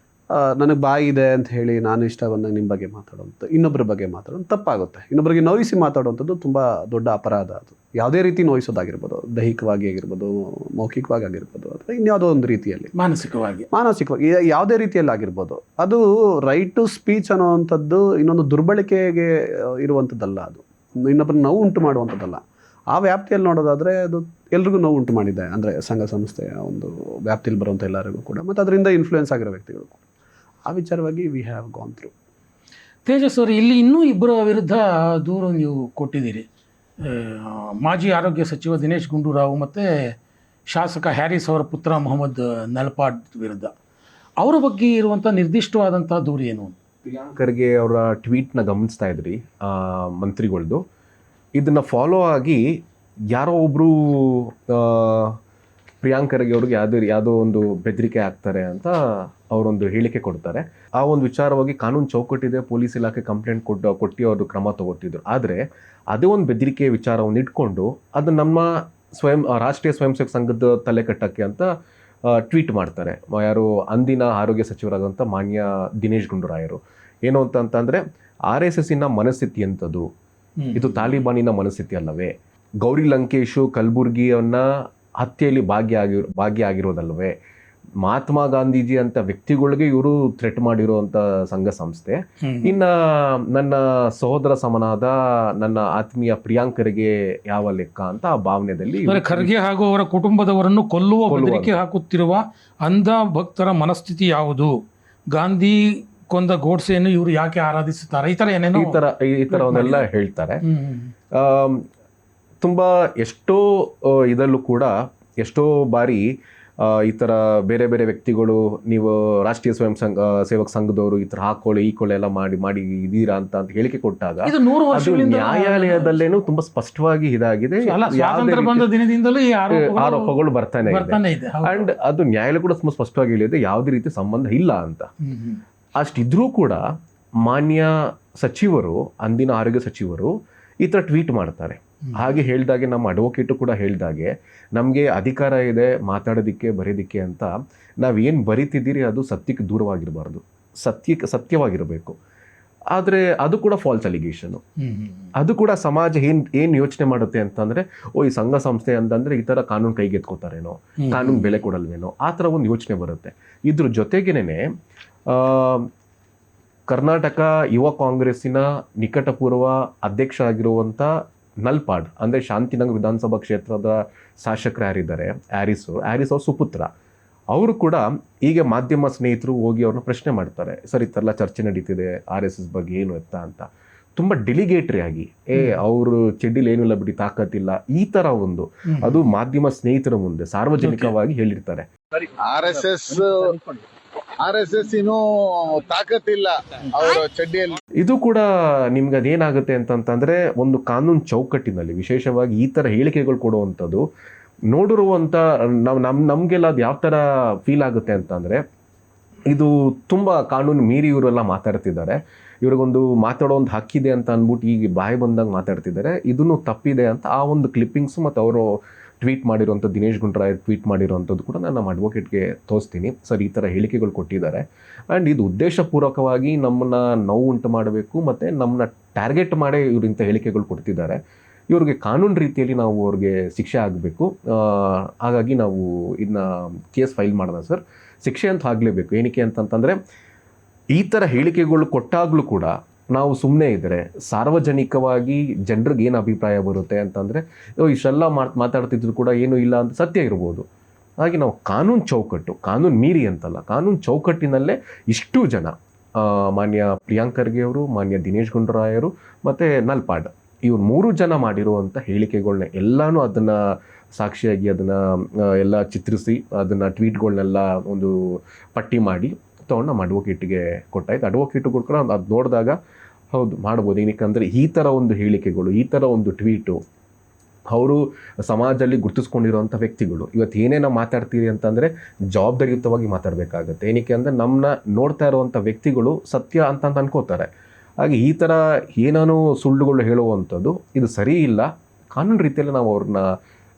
ನನಗೆ ಬಾಯಿ ಇದೆ ಅಂತ ಹೇಳಿ ನಾನು ಇಷ್ಟ ಬಂದಾಗ ನಿಮ್ಮ ಬಗ್ಗೆ ಮಾತಾಡೋಂಥ, ಇನ್ನೊಬ್ಬರ ಬಗ್ಗೆ ಮಾತಾಡೋದು ತಪ್ಪಾಗುತ್ತೆ. ಇನ್ನೊಬ್ಬರಿಗೆ ನೋಯಿಸಿ ಮಾತಾಡುವಂಥದ್ದು ತುಂಬ ದೊಡ್ಡ ಅಪರಾಧ. ಅದು ಯಾವುದೇ ರೀತಿ ನೋಯಿಸೋದಾಗಿರ್ಬೋದು, ದೈಹಿಕವಾಗಿ ಆಗಿರ್ಬೋದು, ಮೌಖಿಕವಾಗಿ ಆಗಿರ್ಬೋದು, ಅಥವಾ ಇನ್ಯಾವುದೋ ಒಂದು ರೀತಿಯಲ್ಲಿ ಮಾನಸಿಕವಾಗಿ ಯಾವುದೇ ರೀತಿಯಲ್ಲಿ ಆಗಿರ್ಬೋದು. ಅದು ರೈಟ್ ಟು ಸ್ಪೀಚ್ ಅನ್ನೋವಂಥದ್ದು ಇನ್ನೊಂದು ದುರ್ಬಳಕೆಗೆ ಇರುವಂಥದ್ದಲ್ಲ, ಅದು ಇನ್ನೊಬ್ಬರು ನೋವು ಉಂಟು ಮಾಡುವಂಥದ್ದಲ್ಲ. ಆ ವ್ಯಾಪ್ತಿಯಲ್ಲಿ ನೋಡೋದಾದರೆ ಅದು ಎಲ್ರಿಗೂ ನೋವು ಉಂಟು ಮಾಡಿದೆ, ಅಂದರೆ ಸಂಘ ಸಂಸ್ಥೆಯ ಒಂದು ವ್ಯಾಪ್ತಿಯಲ್ಲಿ ಬರುವಂಥ ಎಲ್ಲರಿಗೂ ಕೂಡ, ಮತ್ತು ಅದರಿಂದ ಇನ್ಫ್ಲೂಯೆನ್ಸ್ ಆಗಿರೋ ವ್ಯಕ್ತಿಗಳು ಕೂಡ. ಆ ವಿಚಾರವಾಗಿ we have gone through. Tejas ಅವರು, ಇಲ್ಲಿ ಇನ್ನೂ ಇಬ್ಬರ ವಿರುದ್ಧ ದೂರು ನೀವು ಕೊಟ್ಟಿದ್ದೀರಿ. ಮಾಜಿ ಆರೋಗ್ಯ ಸಚಿವ ದಿನೇಶ್ ಗುಂಡೂರಾವ್ ಮತ್ತು ಶಾಸಕ ಹ್ಯಾರಿಸ್ ಅವರ ಪುತ್ರ ಮೊಹಮ್ಮದ್ ನಲ್ಪಾಡ್ ವಿರುದ್ಧ. ಅವರ ಬಗ್ಗೆ ಇರುವಂಥ ನಿರ್ದಿಷ್ಟವಾದಂಥ ದೂರು ಏನು? ಪ್ರಿಯಾಂಕ್ ಖರ್ಗೆ ಅವರ ಟ್ವೀಟ್ನ ಗಮನಿಸ್ತಾ ಇದ್ರಿ ಮಂತ್ರಿಗಳ್ದು. ಇದನ್ನು ಫಾಲೋ ಆಗಿ ಯಾರೋ ಒಬ್ಬರು ಪ್ರಿಯಾಂಕ್ ಖರ್ಗೆ ಅವ್ರಿಗೆ ಯಾವುದೋ ಒಂದು ಬೆದರಿಕೆ ಆಗ್ತಾರೆ ಅಂತ ಅವರೊಂದು ಹೇಳಿಕೆ ಕೊಡ್ತಾರೆ. ಆ ಒಂದು ವಿಚಾರವಾಗಿ ಕಾನೂನು ಚೌಕಟ್ಟಿದೆ, ಪೊಲೀಸ್ ಇಲಾಖೆ ಕಂಪ್ಲೇಂಟ್ ಕೊಟ್ಟು ಅವರು ಕ್ರಮ ತಗೋತಿದ್ರು. ಆದರೆ ಅದೇ ಒಂದು ಬೆದರಿಕೆ ವಿಚಾರವನ್ನು ಇಟ್ಕೊಂಡು ಅದು ನಮ್ಮ ರಾಷ್ಟ್ರೀಯ ಸ್ವಯಂ ಸೇವಕ ಸಂಘದ ತಲೆ ಕಟ್ಟಕ್ಕೆ ಅಂತ ಟ್ವೀಟ್ ಮಾಡ್ತಾರೆ ಯಾರು ಅಂದಿನ ಆರೋಗ್ಯ ಸಚಿವರಾದಂಥ ಮಾನ್ಯ ದಿನೇಶ್ ಗುಂಡೂರಾಯರು. ಏನು ಅಂತಂದರೆ RSSನ ಮನಸ್ಥಿತಿ ಎಂಥದ್ದು, ಇದು ತಾಲಿಬಾನಿನ ಮನಸ್ಥಿತಿ ಅಲ್ಲವೇ? ಗೌರಿ ಲಂಕೇಶು ಕಲಬುರ್ಗಿಯನ್ನ ಹತ್ಯೆಯಲ್ಲಿ ಭಾಗಿಯಾಗಿರೋದಲ್ವೇ? ಮಹಾತ್ಮ ಗಾಂಧೀಜಿ ಅಂತ ವ್ಯಕ್ತಿಗಳಿಗೆ ಇವರು ಥ್ರೆಟ್ ಮಾಡಿರುವಂಥ ಸಂಘ ಸಂಸ್ಥೆ. ಇನ್ನು ನನ್ನ ಸಹೋದರ ಸಮನಾದ ನನ್ನ ಆತ್ಮೀಯ ಪ್ರಿಯಾಂಕ್ ಖರ್ಗೆ ಯಾವ ಲೆಕ್ಕ ಅಂತ ಆ ಭಾವನೆಯಲ್ಲಿ ಖರ್ಗೆ ಹಾಗೂ ಅವರ ಕುಟುಂಬದವರನ್ನು ಕೊಲ್ಲುವ ಬೆದರಿಕೆ ಹಾಕುತ್ತಿರುವ ಅಂಧ ಭಕ್ತರ ಮನಸ್ಥಿತಿ ಯಾವುದು? ಗಾಂಧಿ ಕೊಂದ ಗೋಡ್ಸೆಯನ್ನು ಇವರು ಯಾಕೆ ಆರಾಧಿಸುತ್ತಾರೆ? ಈ ಥರ ಒಂದೆಲ್ಲ ಹೇಳ್ತಾರೆ. ತುಂಬ ಎಷ್ಟೋ ಇದರಲ್ಲೂ ಕೂಡ ಎಷ್ಟೋ ಬಾರಿ ಈ ಥರ ಬೇರೆ ಬೇರೆ ವ್ಯಕ್ತಿಗಳು, ನೀವು ರಾಷ್ಟ್ರೀಯ ಸ್ವಯಂ ಸೇವಕ ಸಂಘದವರು ಈ ಥರ ಹಾಕೊಳ್ಳಿ ಎಲ್ಲ ಮಾಡಿ ಇದೀರಾ ಅಂತ ಹೇಳಿಕೆ ಕೊಟ್ಟಾಗ ಅದು ನ್ಯಾಯಾಲಯದಲ್ಲೇನು ತುಂಬಾ ಸ್ಪಷ್ಟವಾಗಿ ಇದಾಗಿದೆ, ಆರೋಪಗಳು ಬರ್ತಾನೆ ಇದೆ. ಅಂಡ್ ಅದು ನ್ಯಾಯಾಲಯ ಕೂಡ ತುಂಬಾ ಸ್ಪಷ್ಟವಾಗಿ ಹೇಳಿದೆ ಯಾವುದೇ ರೀತಿ ಸಂಬಂಧ ಇಲ್ಲ ಅಂತ. ಅಷ್ಟಿದ್ರೂ ಕೂಡ ಮಾನ್ಯ ಸಚಿವರು, ಅಂದಿನ ಆರೋಗ್ಯ ಸಚಿವರು ಈ ಥರ ಟ್ವೀಟ್ ಮಾಡ್ತಾರೆ. ಹಾಗೆ ಹೇಳಿದಾಗೆ ನಮ್ಮ ಅಡ್ವೊಕೇಟು ಕೂಡ ಹೇಳಿದಾಗೆ ನಮಗೆ ಅಧಿಕಾರ ಇದೆ ಮಾತಾಡೋದಕ್ಕೆ ಬರೆಯೋದಕ್ಕೆ ಅಂತ. ನಾವೇನು ಬರೀತಿದ್ದೀರಿ ಅದು ಸತ್ಯಕ್ಕೆ ದೂರವಾಗಿರಬಾರ್ದು, ಸತ್ಯವಾಗಿರಬೇಕು. ಆದರೆ ಅದು ಕೂಡ ಫಾಲ್ಸ್ ಅಲಿಗೇಷನು. ಅದು ಕೂಡ ಸಮಾಜ ಏನು ಯೋಚನೆ ಮಾಡುತ್ತೆ ಅಂತಂದರೆ, ಈ ಸಂಘ ಸಂಸ್ಥೆ ಅಂತಂದರೆ ಈ ಥರ ಕಾನೂನು ಕೈಗೆತ್ಕೋತಾರೇನೋ, ಕಾನೂನು ಬೆಲೆ ಕೊಡಲ್ವೇನೋ, ಆ ಥರ ಒಂದು ಯೋಚನೆ ಬರುತ್ತೆ. ಇದ್ರ ಜೊತೆಗೇನೆ ಕರ್ನಾಟಕ ಯುವ ಕಾಂಗ್ರೆಸ್ಸಿನ ನಿಕಟಪೂರ್ವ ಅಧ್ಯಕ್ಷ ಆಗಿರುವಂಥ ನಲ್ಪಾಡ್, ಅಂದರೆ ಶಾಂತಿನಗರ ವಿಧಾನಸಭಾ ಕ್ಷೇತ್ರದ ಶಾಸಕರು ಯಾರಿದ್ದಾರೆ, ಹ್ಯಾರಿಸ್ ಅವ್ರ ಸುಪುತ್ರ, ಅವರು ಕೂಡ ಹೀಗೆ ಮಾಧ್ಯಮ ಸ್ನೇಹಿತರು ಹೋಗಿ ಅವ್ರನ್ನ ಪ್ರಶ್ನೆ ಮಾಡ್ತಾರೆ, ಸರ್ ಈ ಥರ ಚರ್ಚೆ ನಡೀತಿದೆ RSS ಬಗ್ಗೆ ಏನು ಎತ್ತ ಅಂತ. ತುಂಬ ಡೆಲಿಗೇಟ್ರಿ ಆಗಿ, ಅವರು ಚೆಡ್ಡಿಲಿ ಏನಿಲ್ಲ ಬಿಡಿ ತಾಕತ್ತಿಲ್ಲ, ಈ ಥರ ಒಂದು ಅದು ಮಾಧ್ಯಮ ಸ್ನೇಹಿತರ ಮುಂದೆ ಸಾರ್ವಜನಿಕವಾಗಿ ಹೇಳಿರ್ತಾರೆ. RSS ಇನ್ನೂ ತಾಕತ್ತಿಲ್ಲ ಅವರ ಚಡ್ಡಿಯಲ್ಲಿ. ಇದು ಕೂಡ ನಿಮ್ಗೆ ಅದೇನಾಗುತ್ತೆ ಅಂತಂದ್ರೆ, ಒಂದು ಕಾನೂನು ಚೌಕಟ್ಟಿನಲ್ಲಿ ವಿಶೇಷವಾಗಿ ಈ ಥರ ಹೇಳಿಕೆಗಳು ಕೊಡುವಂಥದ್ದು ನೋಡಿರುವಂಥ ನಮಗೆಲ್ಲ ಅದು ಯಾವ ಥರ ಫೀಲ್ ಆಗುತ್ತೆ ಅಂತಂದರೆ, ಇದು ತುಂಬ ಕಾನೂನು ಮೀರಿ ಇವರೆಲ್ಲ ಮಾತಾಡ್ತಿದ್ದಾರೆ, ಇವ್ರಿಗೊಂದು ಮಾತಾಡೋ ಒಂದು ಹಕ್ಕಿದೆ ಅಂತ ಅಂದ್ಬಿಟ್ಟು ಈಗ ಬಾಯಿ ಬಂದಂಗೆ ಮಾತಾಡ್ತಿದ್ದಾರೆ, ಇದನ್ನು ತಪ್ಪಿದೆ ಅಂತ ಆ ಒಂದು ಕ್ಲಿಪ್ಪಿಂಗ್ಸ್ ಮತ್ತು ಅವರು ಟ್ವೀಟ್ ಮಾಡಿರೋಂಥ ದಿನೇಶ್ ಗುಂಡೂರಾವ್ ಟ್ವೀಟ್ ಮಾಡಿರೋವಂಥದ್ದು ಕೂಡ ನಾನು ನಮ್ಮ ಅಡ್ವೊಕೇಟ್ಗೆ ತೋರಿಸ್ತೀನಿ. ಸರ್ ಈ ಥರ ಹೇಳಿಕೆಗಳು ಕೊಟ್ಟಿದ್ದಾರೆ ಆ್ಯಂಡ್ ಇದು ಉದ್ದೇಶಪೂರ್ವಕವಾಗಿ ನಮ್ಮನ್ನು ನೋವು ಉಂಟು ಮಾಡಬೇಕು ಮತ್ತು ನಮ್ಮನ್ನ ಟಾರ್ಗೆಟ್ ಮಾಡೇ ಇವ್ರು ಇಂಥ ಹೇಳಿಕೆಗಳು ಕೊಡ್ತಿದ್ದಾರೆ. ಇವ್ರಿಗೆ ಕಾನೂನು ರೀತಿಯಲ್ಲಿ ನಾವು ಅವ್ರಿಗೆ ಶಿಕ್ಷೆ ಆಗಬೇಕು. ಹಾಗಾಗಿ ನಾವು ಇದನ್ನ ಕೇಸ್ ಫೈಲ್ ಮಾಡೋಣ ಸರ್. ಶಿಕ್ಷೆ ಅಂತ ಆಗಲೇಬೇಕು. ಏನಕ್ಕೆ ಅಂತಂತಂದರೆ, ಈ ಥರ ಹೇಳಿಕೆಗಳು ಕೊಟ್ಟಾಗಲೂ ಕೂಡ ನಾವು ಸುಮ್ಮನೆ ಇದ್ದರೆ ಸಾರ್ವಜನಿಕವಾಗಿ ಜನರಿಗೆ ಏನು ಅಭಿಪ್ರಾಯ ಬರುತ್ತೆ ಅಂತಂದರೆ, ಇಷ್ಟೆಲ್ಲ ಮಾತಾಡ್ತಿದ್ರು ಕೂಡ ಏನೂ ಇಲ್ಲ ಅಂತ ಸತ್ಯ ಇರ್ಬೋದು. ಹಾಗೆ ನಾವು ಕಾನೂನು ಚೌಕಟ್ಟು, ಕಾನೂನು ಮೀರಿ ಅಂತಲ್ಲ, ಕಾನೂನು ಚೌಕಟ್ಟಿನಲ್ಲೇ ಇಷ್ಟು ಜನ, ಮಾನ್ಯ ಪ್ರಿಯಾಂಕ್ ಖರ್ಗೆ ಅವರು, ಮಾನ್ಯ ದಿನೇಶ್ ಗುಂಡೂರಾಯರು ಮತ್ತು ನಲ್ಪಾಡ್, ಇವ್ರು 3 ಜನ ಮಾಡಿರುವಂಥ ಹೇಳಿಕೆಗಳನ್ನ ಎಲ್ಲನೂ ಅದನ್ನು ಸಾಕ್ಷಿಯಾಗಿ ಅದನ್ನು ಎಲ್ಲ ಚಿತ್ರಿಸಿ ಅದನ್ನು ಟ್ವೀಟ್ಗಳನ್ನೆಲ್ಲ ಒಂದು ಪಟ್ಟಿ ಮಾಡಿ ತೊಗೊಂಡು ನಮ್ಮ ಅಡ್ವೊಕೇಟಿಗೆ ಕೊಟ್ಟಾಯ್ತು. ಅಡ್ವೊಕೇಟುಗಳು ಕೂಡ ಅದು ನೋಡಿದಾಗ ಹೌದು, ಮಾಡ್ಬೋದು. ಏನಕ್ಕೆ ಈ ಥರ ಒಂದು ಹೇಳಿಕೆಗಳು, ಈ ಥರ ಒಂದು ಟ್ವೀಟು, ಅವರು ಸಮಾಜದಲ್ಲಿ ಗುರುತಿಸ್ಕೊಂಡಿರೋಂಥ ವ್ಯಕ್ತಿಗಳು ಇವತ್ತು ಏನೇ ನಾವು ಮಾತಾಡ್ತೀರಿ ಅಂತಂದರೆ ಜವಾಬ್ದಾರಿಯುತವಾಗಿ ಮಾತಾಡಬೇಕಾಗತ್ತೆ. ಏನಕ್ಕೆ ಅಂದರೆ ನಮ್ಮನ್ನ ನೋಡ್ತಾ ಇರುವಂಥ ವ್ಯಕ್ತಿಗಳು ಸತ್ಯ ಅಂತ ಅನ್ಕೋತಾರೆ. ಹಾಗೆ ಈ ಥರ ಏನೇನೋ ಸುಳ್ಳುಗಳು ಹೇಳುವಂಥದ್ದು ಇದು ಸರಿ ಇಲ್ಲ, ಕಾನೂನು ರೀತಿಯಲ್ಲಿ ನಾವು ಅವ್ರನ್ನ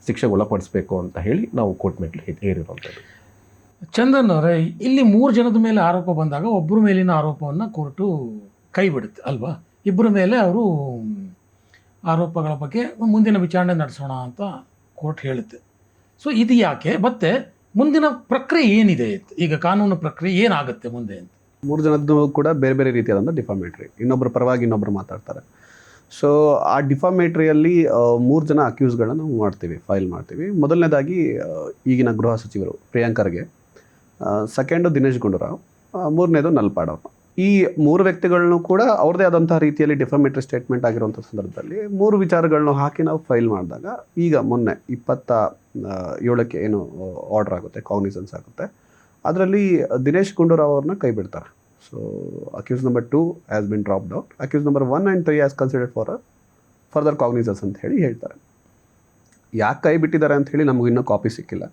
ಶಿಕ್ಷೆಗೆ ಒಳಪಡಿಸ್ಬೇಕು ಅಂತ ಹೇಳಿ ನಾವು ಕೋರ್ಟ್ ಮೆಟ್ಲು ಏರಿರುವಂಥದ್ದು. ಚಂದನ್ ಅವರೇ, ಇಲ್ಲಿ 3 ಜನದ ಮೇಲೆ ಆರೋಪ ಬಂದಾಗ ಒಬ್ಬರ ಮೇಲಿನ ಆರೋಪವನ್ನು ಕೋರ್ಟು ಕೈ ಬಿಡುತ್ತೆ ಅಲ್ವಾ? ಇಬ್ಬರ ಮೇಲೆ ಅವರು ಆರೋಪಗಳ ಬಗ್ಗೆ ಮುಂದಿನ ವಿಚಾರಣೆ ನಡೆಸೋಣ ಅಂತ ಕೋರ್ಟ್ ಹೇಳುತ್ತೆ. ಸೊ ಇದು ಯಾಕೆ, ಮತ್ತು ಮುಂದಿನ ಪ್ರಕ್ರಿಯೆ ಏನಿದೆ, ಈಗ ಕಾನೂನು ಪ್ರಕ್ರಿಯೆ ಏನಾಗುತ್ತೆ ಮುಂದೆ ಅಂತ? 3 ಜನದ್ದು ಕೂಡ ಬೇರೆ ಬೇರೆ ರೀತಿಯಾದಂಥ ಡಿಫಾಮೇಟ್ರಿ, ಇನ್ನೊಬ್ಬರ ಪರವಾಗಿ ಇನ್ನೊಬ್ಬರು ಮಾತಾಡ್ತಾರೆ. ಸೊ ಆ ಡಿಫಾಮೇಟ್ರಿಯಲ್ಲಿ 3 ಜನ ಅಕ್ಯೂಸ್ಗಳನ್ನ ನಾವು ಫೈಲ್ ಮಾಡ್ತೀವಿ. ಮೊದಲನೇದಾಗಿ ಈಗಿನ ಗೃಹ ಸಚಿವರು ಪ್ರಿಯಾಂಕ್ ಖರ್ಗೆ, ಸೆಕೆಂಡು ದಿನೇಶ್ ಗುಂಡೂರಾವ್, 3ನೇದು ನಲ್ಪಾಡ್ ಅವರು. ಈ 3 ವ್ಯಕ್ತಿಗಳನ್ನು ಕೂಡ ಅವ್ರದ್ದೇ ಆದಂತಹ ರೀತಿಯಲ್ಲಿ ಡಿಫಾಮೇಟ್ರಿ ಸ್ಟೇಟ್ಮೆಂಟ್ ಆಗಿರುವಂಥ ಸಂದರ್ಭದಲ್ಲಿ 3 ವಿಚಾರಗಳನ್ನು ಹಾಕಿ ನಾವು ಫೈಲ್ ಮಾಡಿದಾಗ ಈಗ ಮೊನ್ನೆ 27ಕ್ಕೆ ಏನು ಆರ್ಡರ್ ಆಗುತ್ತೆ, ಕಾಗ್ನಿಸೆನ್ಸ್ ಆಗುತ್ತೆ, ಅದರಲ್ಲಿ ದಿನೇಶ್ ಗುಂಡೂರಾವ್ ಅವ್ರನ್ನ ಕೈ ಬಿಡ್ತಾರೆ. So accused number 2 has been dropped out, accused number 1 and 3 has considered for further cognisance ಅಂತ ಹೇಳಿ ಹೇಳ್ತಾರೆ. ಯಾಕೆ ಕೈ ಬಿಟ್ಟಿದ್ದಾರೆ ಅಂತ ಹೇಳಿ ನಮಗೂ ಇನ್ನೂ ಕಾಪಿ ಸಿಕ್ಕಿಲ್ಲ.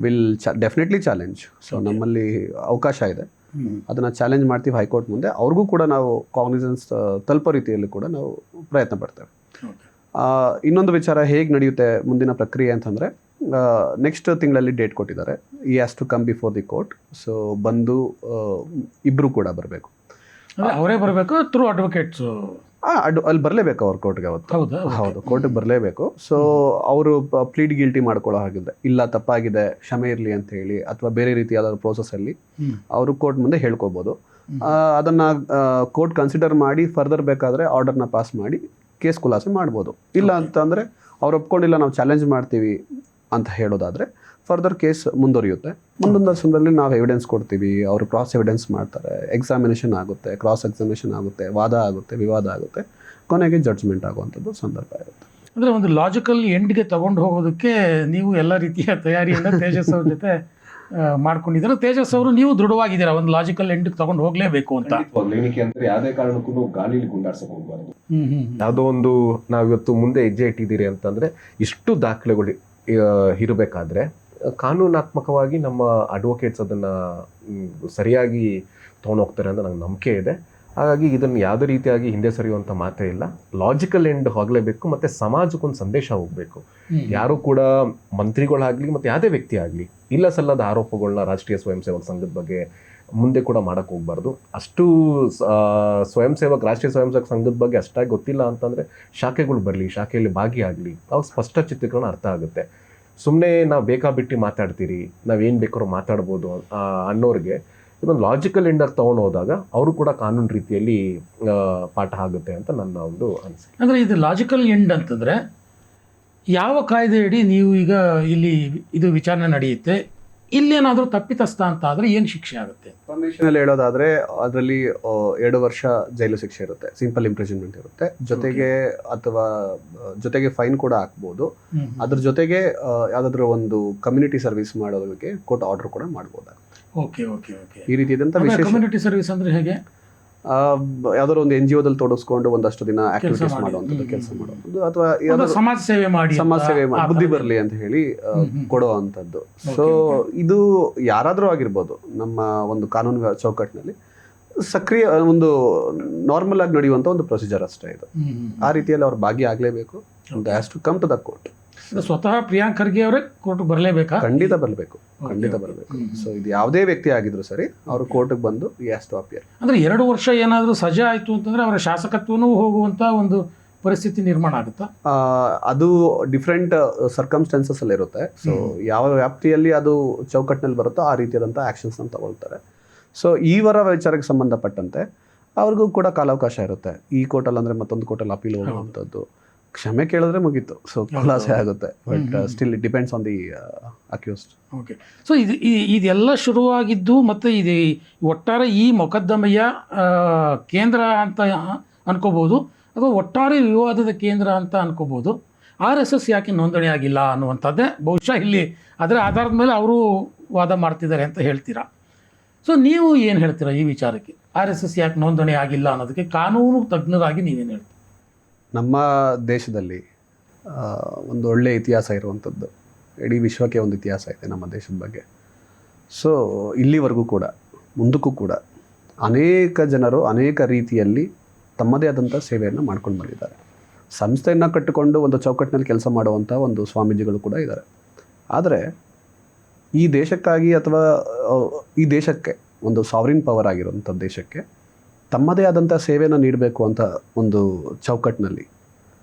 Will definitely challenge. ಸೊ ನಮ್ಮಲ್ಲಿ ಅವಕಾಶ ಇದೆ, ಅದನ್ನು ಚಾಲೆಂಜ್ ಮಾಡ್ತೀವಿ ಹೈಕೋರ್ಟ್ ಮುಂದೆ. ಅವ್ರಿಗೂ ಕೂಡ ನಾವು ಕಾಗ್ನಿಸೆನ್ಸ್ ತಲುಪೋ ರೀತಿಯಲ್ಲಿ ಕೂಡ ನಾವು ಪ್ರಯತ್ನ ಪಡ್ತೇವೆ. ಇನ್ನೊಂದು ವಿಚಾರ ಹೇಗೆ ನಡೆಯುತ್ತೆ ಮುಂದಿನ ಪ್ರಕ್ರಿಯೆ ಅಂತಂದರೆ, ನೆಕ್ಸ್ಟ್ ತಿಂಗಳಲ್ಲಿ ಡೇಟ್ ಕೊಟ್ಟಿದ್ದಾರೆ. ಈ has to come before the court. So ಬಂದು ಇಬ್ಬರು ಕೂಡ ಬರಬೇಕು, ಅವರೇ ಬರಬೇಕು ಥ್ರೂ ಅಡ್ವೊಕೇಟ್ಸು? ಅಲ್ಲಿ ಬರಲೇಬೇಕು ಅವ್ರು ಕೋರ್ಟ್ಗೆ ಅವತ್ತು. ಹೌದು, ಕೋರ್ಟಿಗೆ ಬರಲೇಬೇಕು. ಸೊ ಅವರು ಪ್ಲೀಡ್ ಗಿಲ್ಟಿ ಮಾಡ್ಕೊಳ್ಳೋ ಹಾಗಿದೆ, ಇಲ್ಲ ತಪ್ಪಾಗಿದೆ ಕ್ಷಮೆ ಇರಲಿ ಅಂತ ಹೇಳಿ, ಅಥವಾ ಬೇರೆ ರೀತಿಯಾದ ಪ್ರೋಸೆಸ್ಸಲ್ಲಿ ಅವರು ಕೋರ್ಟ್ ಮುಂದೆ ಹೇಳ್ಕೊಬೋದು. ಅದನ್ನು ಕೋರ್ಟ್ ಕನ್ಸಿಡರ್ ಮಾಡಿ ಫರ್ದರ್ ಬೇಕಾದರೆ ಆರ್ಡರ್ನ ಪಾಸ್ ಮಾಡಿ ಕೇಸ್ ಖುಲಾಸೆ ಮಾಡ್ಬೋದು. ಇಲ್ಲ ಅಂತಂದರೆ ಅವ್ರು ಒಪ್ಕೊಂಡಿಲ್ಲ ನಾವು ಚಾಲೆಂಜ್ ಮಾಡ್ತೀವಿ ಅಂತ ಹೇಳೋದಾದರೆ ಫರ್ದರ್ ಕೇಸ್ ಮುಂದುವರಿಯುತ್ತೆ. ಮುಂದೊಂದು ವರ್ಷದಲ್ಲಿ ನಾವು ಎವಿಡೆನ್ಸ್ ಕೊಡ್ತೀವಿ, ಅವರು ಕ್ರಾಸ್ ಎವಿಡೆನ್ಸ್ ಮಾಡ್ತಾರೆ, ಎಕ್ಸಾಮಿನೇಷನ್ ಆಗುತ್ತೆ, ಕ್ರಾಸ್ ಎಕ್ಸಾಮಿನೇಷನ್ ಆಗುತ್ತೆ, ವಾದ ಆಗುತ್ತೆ, ವಿವಾದ ಆಗುತ್ತೆ, ಕೊನೆಗೆ ಜಡ್ಜ್ಮೆಂಟ್ ಆಗುವಂಥದ್ದು ಸಂದರ್ಭ ಇರುತ್ತೆ. ಅಂದರೆ ಒಂದು ಲಾಜಿಕಲ್ ಎಂಡ್ಗೆ ತಗೊಂಡು ಹೋಗೋದಕ್ಕೆ ನೀವು ಎಲ್ಲ ರೀತಿಯ ತಯಾರಿಯನ್ನು ತೇಜಸ್ ಅವ್ರ ಜೊತೆ ಮಾಡ್ಕೊಂಡಿದ್ದಾರೆ. ತೇಜಸ್ ಅವರು ನೀವು ದೃಢವಾಗಿದ್ದೀರಾ ಒಂದು ಲಾಜಿಕಲ್ ಎಂಡ್ಗೆ ತಗೊಂಡು ಹೋಗಲೇಬೇಕು ಅಂತ? ಏನಕ್ಕೆ ಅಂದರೆ ಯಾವುದೇ ಕಾರಣಕ್ಕೂ ಗಾಳಿಲಿ ಗುಂಡಾಡ್ಸಕ್ಕೆ ಹೋಗಬಾರ್ದು. ಯಾವುದೋ ಒಂದು ನಾವಿವತ್ತು ಮುಂದೆ ಹೆಜ್ಜೆ ಇಟ್ಟಿದ್ದೀರಿ ಅಂತಂದರೆ ಇಷ್ಟು ದಾಖಲೆಗಳು ಇರಬೇಕಾದ್ರೆ ಕಾನೂನಾತ್ಮಕವಾಗಿ ನಮ್ಮ ಅಡ್ವೊಕೇಟ್ಸ್ ಅದನ್ನು ಸರಿಯಾಗಿ ತೊಗೊಂಡೋಗ್ತಾರೆ ಅಂತ ನಂಗೆ ನಂಬಿಕೆ ಇದೆ. ಹಾಗಾಗಿ ಇದನ್ನು ಯಾವುದೇ ರೀತಿಯಾಗಿ ಹಿಂದೆ ಸರಿಯುವಂಥ ಮಾತೇ ಇಲ್ಲ. ಲಾಜಿಕಲ್ ಎಂಡ್ ಹೋಗಲೇಬೇಕು, ಮತ್ತು ಸಮಾಜಕ್ಕೊಂದು ಸಂದೇಶ ಹೋಗಬೇಕು. ಯಾರು ಕೂಡ ಮಂತ್ರಿಗಳಾಗಲಿ ಮತ್ತು ಯಾವುದೇ ವ್ಯಕ್ತಿ ಆಗಲಿ ಇಲ್ಲ ಸಲ್ಲದ ಆರೋಪಗಳನ್ನ ರಾಷ್ಟ್ರೀಯ ಸ್ವಯಂ ಸೇವಕ ಸಂಘದ ಬಗ್ಗೆ ಮುಂದೆ ಕೂಡ ಮಾಡೋಕ್ಕೆ ಹೋಗಬಾರ್ದು. ಅಷ್ಟು ರಾಷ್ಟ್ರೀಯ ಸ್ವಯಂ ಸೇವಕ ಸಂಘದ ಬಗ್ಗೆ ಅಷ್ಟಾಗಿ ಗೊತ್ತಿಲ್ಲ ಅಂತಂದರೆ ಶಾಖೆಗಳು ಬರಲಿ, ಶಾಖೆಯಲ್ಲಿ ಭಾಗಿಯಾಗಲಿ, ಅವ್ರು ಸ್ಪಷ್ಟ ಚಿತ್ರೀಕರಣ ಅರ್ಥ ಆಗುತ್ತೆ. ಸುಮ್ಮನೆ ನಾವು ಬೇಕಾಬಿಟ್ಟು ಮಾತಾಡ್ತೀರಿ, ನಾವೇನು ಬೇಕಾದ್ರೂ ಮಾತಾಡ್ಬೋದು ಅನ್ನೋರಿಗೆ ಇದೊಂದು ಲಾಜಿಕಲ್ ಎಂಡಾಗಿ ತೊಗೊಂಡು ಹೋದಾಗ ಅವರು ಕೂಡ ಕಾನೂನು ರೀತಿಯಲ್ಲಿ ಪಾಠ ಆಗುತ್ತೆ ಅಂತ ನನ್ನ ಒಂದು ಅನಿಸಿಕೆ. ಅಂದರೆ ಇದು ಲಾಜಿಕಲ್ ಎಂಡ್ ಅಂತಂದರೆ ಯಾವ ಕಾಯ್ದೆಯಡಿ ನೀವು ಈಗ ಇಲ್ಲಿ ಇದು ವಿಚಾರಣೆ ನಡೆಯುತ್ತೆ, ಇಲ್ಲೇನಾದರೂ ತಪ್ಪಿತಸ್ಥ ಅಂತ ಆದರೆ ಏನು ಶಿಕ್ಷೆ ಆಗುತ್ತೆ? ಕನ್ವೆನ್ಷನಲ್ಲಿ ಹೇಳೋದಾದರೆ ಅದರಲ್ಲಿ 2 ವರ್ಷ ಜೈಲು ಶಿಕ್ಷೆ ಇರುತ್ತೆ, ಸಿಂಪಲ್ ಇಂಪ್ರಿಸನ್ಮೆಂಟ್ ಇರುತ್ತೆ, ಜೊತೆಗೆ ಫೈನ್ ಕೂಡ ಹಾಕ್ಬೋದು. ಅದ್ರ ಜೊತೆಗೆ ಯಾವುದಾದ್ರೂ ಒಂದು ಕಮ್ಯುನಿಟಿ ಸರ್ವಿಸ್ ಮಾಡೋದಕ್ಕೆ ಕೋರ್ಟ್ ಆರ್ಡರ್ ಕೂಡ ಮಾಡ್ಬೋದಾಗುತ್ತೆ. ಈ ರೀತಿಯಾದಂಥ ವಿಶೇಷ ಕಮ್ಯುನಿಟಿ ಸರ್ವಿಸ್ ಅಂದರೆ ಹೇಗೆ? ಯಾವ್ದಾದ್ರು ಒಂದು NGOದಲ್ಲಿ ತೊಡಗಿಸ್ಕೊಂಡು ಒಂದಷ್ಟು ದಿನ ಆಕ್ಟಿವಿಟೀಸ್ ಮಾಡುವಂಥದ್ದು, ಕೆಲಸ ಮಾಡುವಂಥದ್ದು, ಅಥವಾ ಸಮಾಜ ಸೇವೆ ಮಾಡಿ ಬುದ್ಧಿ ಬರಲಿ ಅಂತ ಹೇಳಿ ಕೊಡೋ ಅಂಥದ್ದು. ಸೊ ಇದು ಯಾರಾದರೂ ಆಗಿರ್ಬೋದು, ನಮ್ಮ ಒಂದು ಕಾನೂನು ಚೌಕಟ್ಟಿನಲ್ಲಿ ಸಕ್ರಿಯ ಒಂದು ನಾರ್ಮಲ್ ಆಗಿ ನಡೆಯುವಂಥ ಒಂದು ಪ್ರೊಸೀಜರ್ ಅಷ್ಟೇ ಇದು. ಆ ರೀತಿಯಲ್ಲಿ ಅವ್ರು ಭಾಗಿಯಾಗಲೇಬೇಕು. Has to come to the court. ಸ್ವತಃ ಪ್ರಿಯಾಂಕ್ ಖರ್ಗೆ ಅವರೇ ಕೋರ್ಟ್ಗೆ ಬರಲೇಬೇಕಾ? ಖಂಡಿತ ಬರಬೇಕು. ಸೊ ಇದು ಯಾವುದೇ ವ್ಯಕ್ತಿ ಆಗಿದ್ರು ಸರಿ, ಅವರು ಕೋರ್ಟ್ಗೆ ಬಂದು ಹ್ಯಾಸ್ ಟು ಅಪಿಯರ್. ಅಂದರೆ 2 ವರ್ಷ ಏನಾದರೂ ಸಜಾ ಆಯಿತು ಅಂತಂದರೆ ಅವರ ಶಾಸಕತ್ವನೂ ಹೋಗುವಂಥ ಒಂದು ಪರಿಸ್ಥಿತಿ ನಿರ್ಮಾಣ ಆಗುತ್ತಾ? ಅದು ಡಿಫ್ರೆಂಟ್ ಸರ್ಕಮ್ಸ್ಟೆನ್ಸಸ್ ಅಲ್ಲಿ ಇರುತ್ತೆ. ಸೊ ಯಾವ ವ್ಯಾಪ್ತಿಯಲ್ಲಿ ಅದು ಚೌಕಟ್ಟಿನಲ್ಲಿ ಬರುತ್ತೋ ಆ ರೀತಿಯಾದಂಥ ಆ್ಯಕ್ಷನ್ಸ್ನ ತಗೊಳ್ತಾರೆ. ಸೊ ಈವರ ವಿಚಾರಕ್ಕೆ ಸಂಬಂಧಪಟ್ಟಂತೆ ಅವ್ರಿಗೂ ಕೂಡ ಕಾಲಾವಕಾಶ ಇರುತ್ತೆ. ಈ ಕೋರ್ಟಲ್ಲಿ ಅಂದರೆ ಮತ್ತೊಂದು ಕೋರ್ಟಲ್ಲಿ ಅಪೀಲ್ ಹೋಗುವಂಥದ್ದು, ಕ್ಷಮೆ ಕೇಳಿದ್ರೆ ಮುಗೀತು. ಸೊ ಖುಲಾಸೆ ಆಗುತ್ತೆ. But still it depends on the accused. Okay. So ಇದೆಲ್ಲ ಶುರುವಾಗಿದ್ದು ಮತ್ತು ಇದು ಒಟ್ಟಾರೆ ಈ ಮೊಕದ್ದಮೆಯ ಕೇಂದ್ರ ಅಂತ ಅನ್ಕೋಬೋದು, ಅಥವಾ ಒಟ್ಟಾರೆ ವಿವಾದದ ಕೇಂದ್ರ ಅಂತ ಅನ್ಕೋಬೋದು. RSS ಯಾಕೆ ನೋಂದಣಿ ಆಗಿಲ್ಲ ಅನ್ನುವಂಥದ್ದೇ ಬಹುಶಃ ಇಲ್ಲಿ ಅದರ ಆಧಾರದ ಮೇಲೆ ಅವರು ವಾದ ಮಾಡ್ತಿದ್ದಾರೆ ಅಂತ ಹೇಳ್ತೀರಾ. ಸೊ ನೀವು ಏನು ಹೇಳ್ತೀರಾ ಈ ವಿಚಾರಕ್ಕೆ? RSS ಯಾಕೆ ನೋಂದಣಿ ಆಗಿಲ್ಲ ಅನ್ನೋದಕ್ಕೆ ಕಾನೂನು ತಜ್ಞರಾಗಿ ನೀವೇನು ಹೇಳ್ತೀರಿ? ನಮ್ಮ ದೇಶದಲ್ಲಿ ಒಂದು ಒಳ್ಳೆಯ ಇತಿಹಾಸ ಇರುವಂಥದ್ದು, ಇಡೀ ವಿಶ್ವಕ್ಕೆ ಒಂದು ಇತಿಹಾಸ ಇದೆ ನಮ್ಮ ದೇಶದ ಬಗ್ಗೆ. ಸೊ ಇಲ್ಲಿವರೆಗೂ ಕೂಡ ಮುಂದಕ್ಕೂ ಕೂಡ ಅನೇಕ ಜನರು ಅನೇಕ ರೀತಿಯಲ್ಲಿ ತಮ್ಮದೇ ಆದಂಥ ಸೇವೆಯನ್ನು ಮಾಡ್ಕೊಂಡು ಬಂದಿದ್ದಾರೆ. ಸಂಸ್ಥೆಯನ್ನು ಕಟ್ಟಿಕೊಂಡು ಒಂದು ಚೌಕಟ್ಟಿನಲ್ಲಿ ಕೆಲಸ ಮಾಡುವಂಥ ಒಂದು ಸ್ವಾಮೀಜಿಗಳು ಕೂಡ ಇದ್ದಾರೆ. ಆದರೆ ಈ ದೇಶಕ್ಕಾಗಿ ಅಥವಾ ಈ ದೇಶಕ್ಕೆ ಒಂದು ಸಾವರಿನ್ ಪವರ್ ಆಗಿರುವಂಥ ದೇಶಕ್ಕೆ ತಮ್ಮದೇ ಆದಂಥ ಸೇವೆಯನ್ನು ನೀಡಬೇಕು ಅಂತ ಒಂದು ಚೌಕಟ್ಟಿನಲ್ಲಿ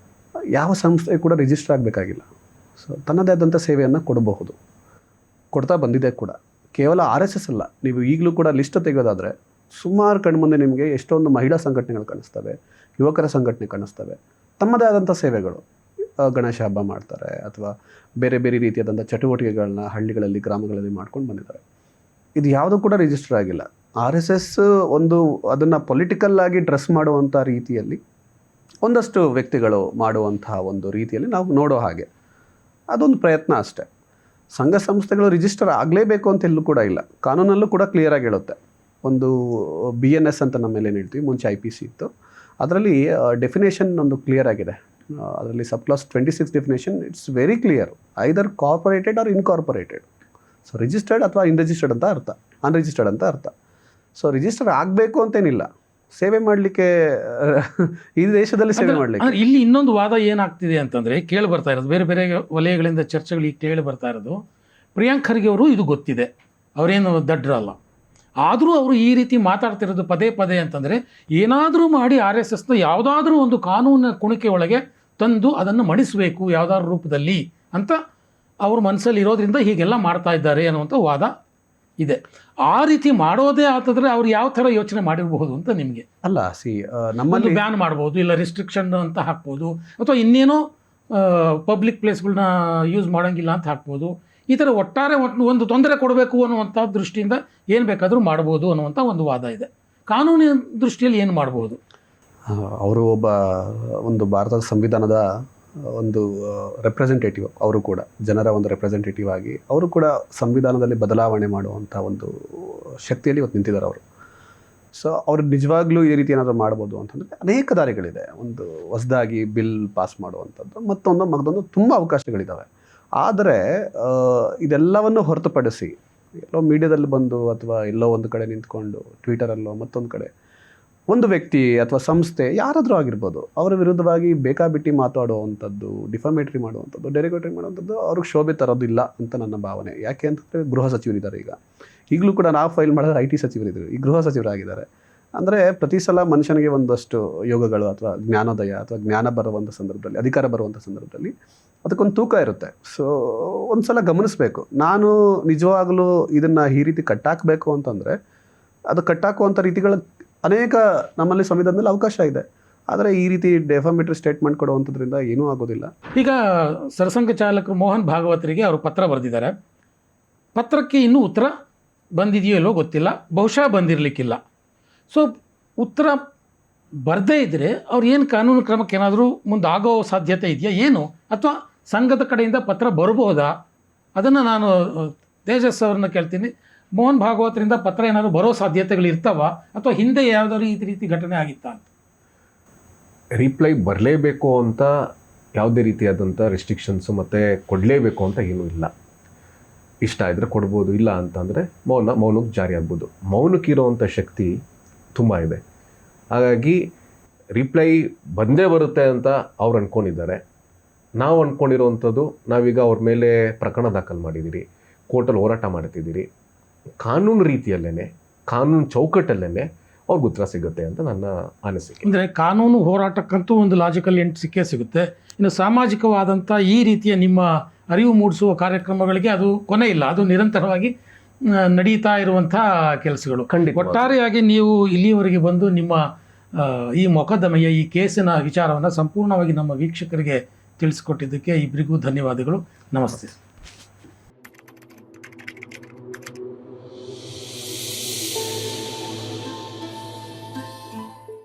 ಯಾವ ಸಂಸ್ಥೆ ಕೂಡ ರಿಜಿಸ್ಟರ್ ಆಗಬೇಕಾಗಿಲ್ಲ. ಸೊ ತನ್ನದೇ ಆದಂಥ ಸೇವೆಯನ್ನು ಕೊಡಬಹುದು, ಕೊಡ್ತಾ ಬಂದಿದೆ ಕೂಡ. ಕೇವಲ RSS ಅಲ್ಲ, ನೀವು ಈಗಲೂ ಕೂಡ ಲಿಸ್ಟ್ ತೆಗೆಯೋದಾದರೆ ಸುಮಾರು ಕಣ್ಮುಂದೆ ನಿಮಗೆ ಎಷ್ಟೊಂದು ಮಹಿಳಾ ಸಂಘಟನೆಗಳು ಕಾಣಿಸ್ತವೆ, ಯುವಕರ ಸಂಘಟನೆ ಕಾಣಿಸ್ತವೆ, ತಮ್ಮದೇ ಆದಂಥ ಸೇವೆಗಳು. ಗಣೇಶ ಹಬ್ಬ ಮಾಡ್ತಾರೆ ಅಥವಾ ಬೇರೆ ಬೇರೆ ರೀತಿಯಾದಂಥ ಚಟುವಟಿಕೆಗಳನ್ನ ಹಳ್ಳಿಗಳಲ್ಲಿ ಗ್ರಾಮಗಳಲ್ಲಿ ಮಾಡ್ಕೊಂಡು ಬಂದಿದ್ದಾರೆ. ಇದು ಯಾವುದೂ ಕೂಡ ರಿಜಿಸ್ಟರ್ ಆಗಿಲ್ಲ. RSS ಒಂದು ಅದನ್ನು ಪೊಲಿಟಿಕಲ್ ಆಗಿ ಡ್ರೆಸ್ ಮಾಡುವಂಥ ರೀತಿಯಲ್ಲಿ ಒಂದಷ್ಟು ವ್ಯಕ್ತಿಗಳು ಮಾಡುವಂತಹ ಒಂದು ರೀತಿಯಲ್ಲಿ ನಾವು ನೋಡೋ ಹಾಗೆ ಅದೊಂದು ಪ್ರಯತ್ನ ಅಷ್ಟೇ. ಸಂಘ ಸಂಸ್ಥೆಗಳು ರಿಜಿಸ್ಟರ್ ಆಗಲೇಬೇಕು ಅಂತ ಎಲ್ಲೂ ಕೂಡ ಇಲ್ಲ. ಕಾನೂನಲ್ಲೂ ಕೂಡ ಕ್ಲಿಯರಾಗಿ ಹೇಳುತ್ತೆ. ಒಂದು BNS ಅಂತ ನಮ್ಮ ಮೇಲೆ ಏನು ಹೇಳ್ತೀವಿ, ಮುಂಚೆ IPC ಇತ್ತು, ಅದರಲ್ಲಿ ಡೆಫಿನೇಷನ್ ಒಂದು ಕ್ಲಿಯರ್ ಆಗಿದೆ. ಅದರಲ್ಲಿ sub clause 26 definition it's very clear, either corporated or incorporated. So registered ಅಥವಾ ಇನ್ರಿಜಿಸ್ಟರ್ಡ್ ಅಂತ ಅರ್ಥ, ಅನ್ರಿಜಿಸ್ಟರ್ಡ್ ಅಂತ ಅರ್ಥ. ಸೊ ರಿಜಿಸ್ಟರ್ ಆಗಬೇಕು ಅಂತೇನಿಲ್ಲ, ಸೇವೆ ಮಾಡಲಿಕ್ಕೆ ಈ ದೇಶದಲ್ಲಿ ಸೇವೆ ಮಾಡಲಿಕ್ಕೆ. ಇಲ್ಲಿ ಇನ್ನೊಂದು ವಾದ ಏನಾಗ್ತಿದೆ ಅಂತಂದರೆ, ಕೇಳಿ ಬರ್ತಾ ಇರೋದು ಬೇರೆ ಬೇರೆ ವಲಯಗಳಿಂದ ಚರ್ಚೆಗಳು ಈಗ ಕೇಳಿ ಬರ್ತಾ ಇರೋದು, ಪ್ರಿಯಾಂಕ್ ಖರ್ಗೆ ಅವರು ಇದು ಗೊತ್ತಿದೆ, ಅವರೇನು ದಡ್ರಲ್ಲ, ಆದರೂ ಅವರು ಈ ರೀತಿ ಮಾತಾಡ್ತಿರೋದು ಪದೇ ಪದೇ ಅಂತಂದರೆ ಏನಾದರೂ ಮಾಡಿ RSSನ ಯಾವುದಾದ್ರೂ ಒಂದು ಕಾನೂನಿನ ಕುಣಿಕೆ ಒಳಗೆ ತಂದು ಅದನ್ನು ಮಣಿಸಬೇಕು ಯಾವುದಾದ್ರೂ ರೂಪದಲ್ಲಿ ಅಂತ ಅವ್ರ ಮನಸ್ಸಲ್ಲಿ ಇರೋದ್ರಿಂದ ಹೀಗೆಲ್ಲ ಮಾಡ್ತಾ ಇದ್ದಾರೆ ಅನ್ನುವಂಥ ವಾದ ಇದೆ. ಆ ರೀತಿ ಮಾಡೋದೇ ಆತಂದರೆ ಅವ್ರು ಯಾವ ಥರ ಯೋಚನೆ ಮಾಡಿರಬಹುದು ಅಂತ ನಿಮಗೆ? ಅಲ್ಲ, ನಮ್ಮಲ್ಲಿ ಬ್ಯಾನ್ ಮಾಡ್ಬೋದು, ಇಲ್ಲ ರಿಸ್ಟ್ರಿಕ್ಷನ್ ಅಂತ ಹಾಕ್ಬೋದು, ಅಥವಾ ಇನ್ನೇನೋ ಪಬ್ಲಿಕ್ ಪ್ಲೇಸ್ಗಳನ್ನ ಯೂಸ್ ಮಾಡೋಂಗಿಲ್ಲ ಅಂತ ಹಾಕ್ಬೋದು. ಈ ಥರ ಒಟ್ಟಾರೆ ಒಂದು ತೊಂದರೆ ಕೊಡಬೇಕು ಅನ್ನುವಂಥ ದೃಷ್ಟಿಯಿಂದ ಏನು ಬೇಕಾದರೂ ಮಾಡ್ಬೋದು ಅನ್ನುವಂಥ ಒಂದು ವಾದ ಇದೆ. ಕಾನೂನಿನ ದೃಷ್ಟಿಯಲ್ಲಿ ಏನು ಮಾಡ್ಬೋದು? ಅವರು ಒಂದು ಭಾರತದ ಸಂವಿಧಾನದ ಒಂದು ರೆಪ್ರೆಸೆಂಟೇಟಿವ್, ಅವರು ಕೂಡ ಜನರ ಒಂದು ರೆಪ್ರೆಸೆಂಟೇಟಿವ್ ಆಗಿ ಅವರು ಕೂಡ ಸಂವಿಧಾನದಲ್ಲಿ ಬದಲಾವಣೆ ಮಾಡುವಂಥ ಒಂದು ಶಕ್ತಿಯಲ್ಲಿ ಇವತ್ತು ನಿಂತಿದ್ದಾರೆ ಅವರು. ಸೊ ಅವರು ನಿಜವಾಗ್ಲೂ ಈ ರೀತಿ ಏನಾದರೂ ಮಾಡ್ಬೋದು ಅಂತಂದರೆ ಅನೇಕ ದಾರಿಗಳಿದೆ. ಒಂದು ಹೊಸದಾಗಿ ಬಿಲ್ ಪಾಸ್ ಮಾಡುವಂಥದ್ದು, ಮತ್ತೊಂದು ತುಂಬ ಅವಕಾಶಗಳಿದ್ದಾವೆ. ಆದರೆ ಇದೆಲ್ಲವನ್ನು ಹೊರತುಪಡಿಸಿ ಎಲ್ಲೋ ಮೀಡಿಯಾದಲ್ಲಿ ಬಂದು ಅಥವಾ ಎಲ್ಲೋ ಒಂದು ಕಡೆ ನಿಂತ್ಕೊಂಡು ಟ್ವಿಟರಲ್ಲೋ ಮತ್ತೊಂದು ಕಡೆ ಒಂದು ವ್ಯಕ್ತಿ ಅಥವಾ ಸಂಸ್ಥೆ ಯಾರಾದರೂ ಆಗಿರ್ಬೋದು ಅವರ ವಿರುದ್ಧವಾಗಿ ಬೇಕಾಬಿಟ್ಟಿ ಮಾತಾಡುವಂಥದ್ದು, ಡಿಫಾಮೇಟರಿ ಮಾಡುವಂಥದ್ದು, ಡೆರಿಗೇಟರಿ ಮಾಡುವಂಥದ್ದು ಅವ್ರಿಗೆ ಶೋಭೆ ತರೋದಿಲ್ಲ ಅಂತ ನನ್ನ ಭಾವನೆ. ಯಾಕೆ ಅಂತಂದರೆ ಗೃಹ ಸಚಿವರಿದ್ದಾರೆ. ಈಗಲೂ ಕೂಡ ನಾವು ಫೈಲ್ ಮಾಡಿದ್ರೆ IT ಸಚಿವರಿದ್ದರು, ಈ ಗೃಹ ಸಚಿವರಾಗಿದ್ದಾರೆ. ಅಂದರೆ ಪ್ರತಿ ಸಲ ಮನುಷ್ಯನಿಗೆ ಒಂದಷ್ಟು ಯೋಗಗಳು ಅಥವಾ ಜ್ಞಾನೋದಯ ಅಥವಾ ಜ್ಞಾನ ಬರುವಂಥ ಸಂದರ್ಭದಲ್ಲಿ, ಅಧಿಕಾರ ಬರುವಂಥ ಸಂದರ್ಭದಲ್ಲಿ ಅದಕ್ಕೊಂದು ತೂಕ ಇರುತ್ತೆ. ಸೊ ಒಂದು ಸಲ ಗಮನಿಸಬೇಕು. ನಾನು ನಿಜವಾಗಲೂ ಇದನ್ನು ಈ ರೀತಿ ಕಟ್ಟಾಕಬೇಕು ಅಂತಂದರೆ ಅದು ಕಟ್ಟಾಕುವಂಥ ರೀತಿಗಳ ಅನೇಕ ನಮ್ಮಲ್ಲಿ ಸಂವಿಧಾನದಲ್ಲಿ ಅವಕಾಶ ಇದೆ. ಆದರೆ ಈ ರೀತಿ ಡೆಫಾಮೇಟರಿ ಸ್ಟೇಟ್ಮೆಂಟ್ ಕೊಡುವಂಥದ್ರಿಂದ ಏನೂ ಆಗೋದಿಲ್ಲ. ಈಗ ಸರಸಂಘ ಚಾಲಕರು ಮೋಹನ್ ಭಾಗವತರಿಗೆ ಅವರು ಪತ್ರ ಬರೆದಿದ್ದಾರೆ. ಪತ್ರಕ್ಕೆ ಇನ್ನೂ ಉತ್ತರ ಬಂದಿದೆಯೋ ಇಲ್ಲೋ ಗೊತ್ತಿಲ್ಲ, ಬಹುಶಃ ಬಂದಿರಲಿಕ್ಕಿಲ್ಲ. ಸೊ ಉತ್ತರ ಬರದೇ ಇದ್ದರೆ ಅವ್ರು ಏನು ಕಾನೂನು ಕ್ರಮಕ್ಕೆ ಏನಾದರೂ ಮುಂದೆ ಆಗೋ ಸಾಧ್ಯತೆ ಇದೆಯಾ ಏನು? ಅಥವಾ ಸಂಘದ ಕಡೆಯಿಂದ ಪತ್ರ ಬರಬಹುದಾ? ಅದನ್ನು ನಾನು ತೇಜಸ್ ಅವ್ರನ್ನ ಕೇಳ್ತೀನಿ. ಮೋಹನ್ ಭಾಗವತರಿಂದ ಪತ್ರ ಏನಾದರೂ ಬರೋ ಸಾಧ್ಯತೆಗಳು ಇರ್ತಾವ ಅಥವಾ ಹಿಂದೆ ಯಾವುದಾದ್ರು ಈ ರೀತಿ ಘಟನೆ ಆಗಿತ್ತಾ ಅಂತ? ರಿಪ್ಲೈ ಬರಲೇಬೇಕು ಅಂತ ಯಾವುದೇ ರೀತಿಯಾದಂಥ ರೆಸ್ಟ್ರಿಕ್ಷನ್ಸು ಮತ್ತು ಕೊಡಲೇಬೇಕು ಅಂತ ಏನೂ ಇಲ್ಲ. ಇಷ್ಟ ಇದ್ದರೆ ಕೊಡ್ಬೋದು, ಇಲ್ಲ ಅಂತಂದರೆ ಮೌನಕ್ಕೆ ಜಾರಿ ಆಗ್ಬೋದು. ಮೌನಕ್ಕಿರೋವಂಥ ಶಕ್ತಿ ತುಂಬ ಇದೆ. ಹಾಗಾಗಿ ರಿಪ್ಲೈ ಬಂದೇ ಬರುತ್ತೆ ಅಂತ ಅವ್ರು ಅಂದ್ಕೊಂಡಿದ್ದಾರೆ. ನಾವು ಅಂದ್ಕೊಂಡಿರೋವಂಥದ್ದು, ನಾವೀಗ ಅವ್ರ ಮೇಲೆ ಪ್ರಕರಣ ದಾಖಲು ಮಾಡಿದ್ದೀರಿ, ಕೋರ್ಟಲ್ಲಿ ಹೋರಾಟ ಮಾಡ್ತಿದ್ದೀರಿ, ಕಾನೂನು ರೀತಿಯಲ್ಲೇ ಕಾನೂನು ಚೌಕಟ್ಟಲ್ಲೇ ಅವ್ರಿಗೆ ಉತ್ತರ ಸಿಗುತ್ತೆ ಅಂತ ನನ್ನ ಅನಿಸಿಕೆ. ಅಂದರೆ ಕಾನೂನು ಹೋರಾಟಕ್ಕಂತೂ ಒಂದು ಲಾಜಿಕಲ್ ಎಂಡ್ ಸಿಕ್ಕೇ ಸಿಗುತ್ತೆ. ಇನ್ನು ಸಾಮಾಜಿಕವಾದಂಥ ಈ ರೀತಿಯ ನಿಮ್ಮ ಅರಿವು ಮೂಡಿಸುವ ಕಾರ್ಯಕ್ರಮಗಳಿಗೆ ಅದು ಕೊನೆ ಇಲ್ಲ, ಅದು ನಿರಂತರವಾಗಿ ನಡೀತಾ ಇರುವಂಥ ಕೆಲಸಗಳು. ಒಟ್ಟಾರೆಯಾಗಿ ನೀವು ಇಲ್ಲಿಯವರೆಗೆ ಬಂದು ನಿಮ್ಮ ಈ ಮೊಕದ್ದಮೆಯ ಈ ಕೇಸಿನ ವಿಚಾರವನ್ನು ಸಂಪೂರ್ಣವಾಗಿ ನಮ್ಮ ವೀಕ್ಷಕರಿಗೆ ತಿಳಿಸಿಕೊಟ್ಟಿದ್ದಕ್ಕೆ ಇಬ್ಬರಿಗೂ ಧನ್ಯವಾದಗಳು. ನಮಸ್ತೆ.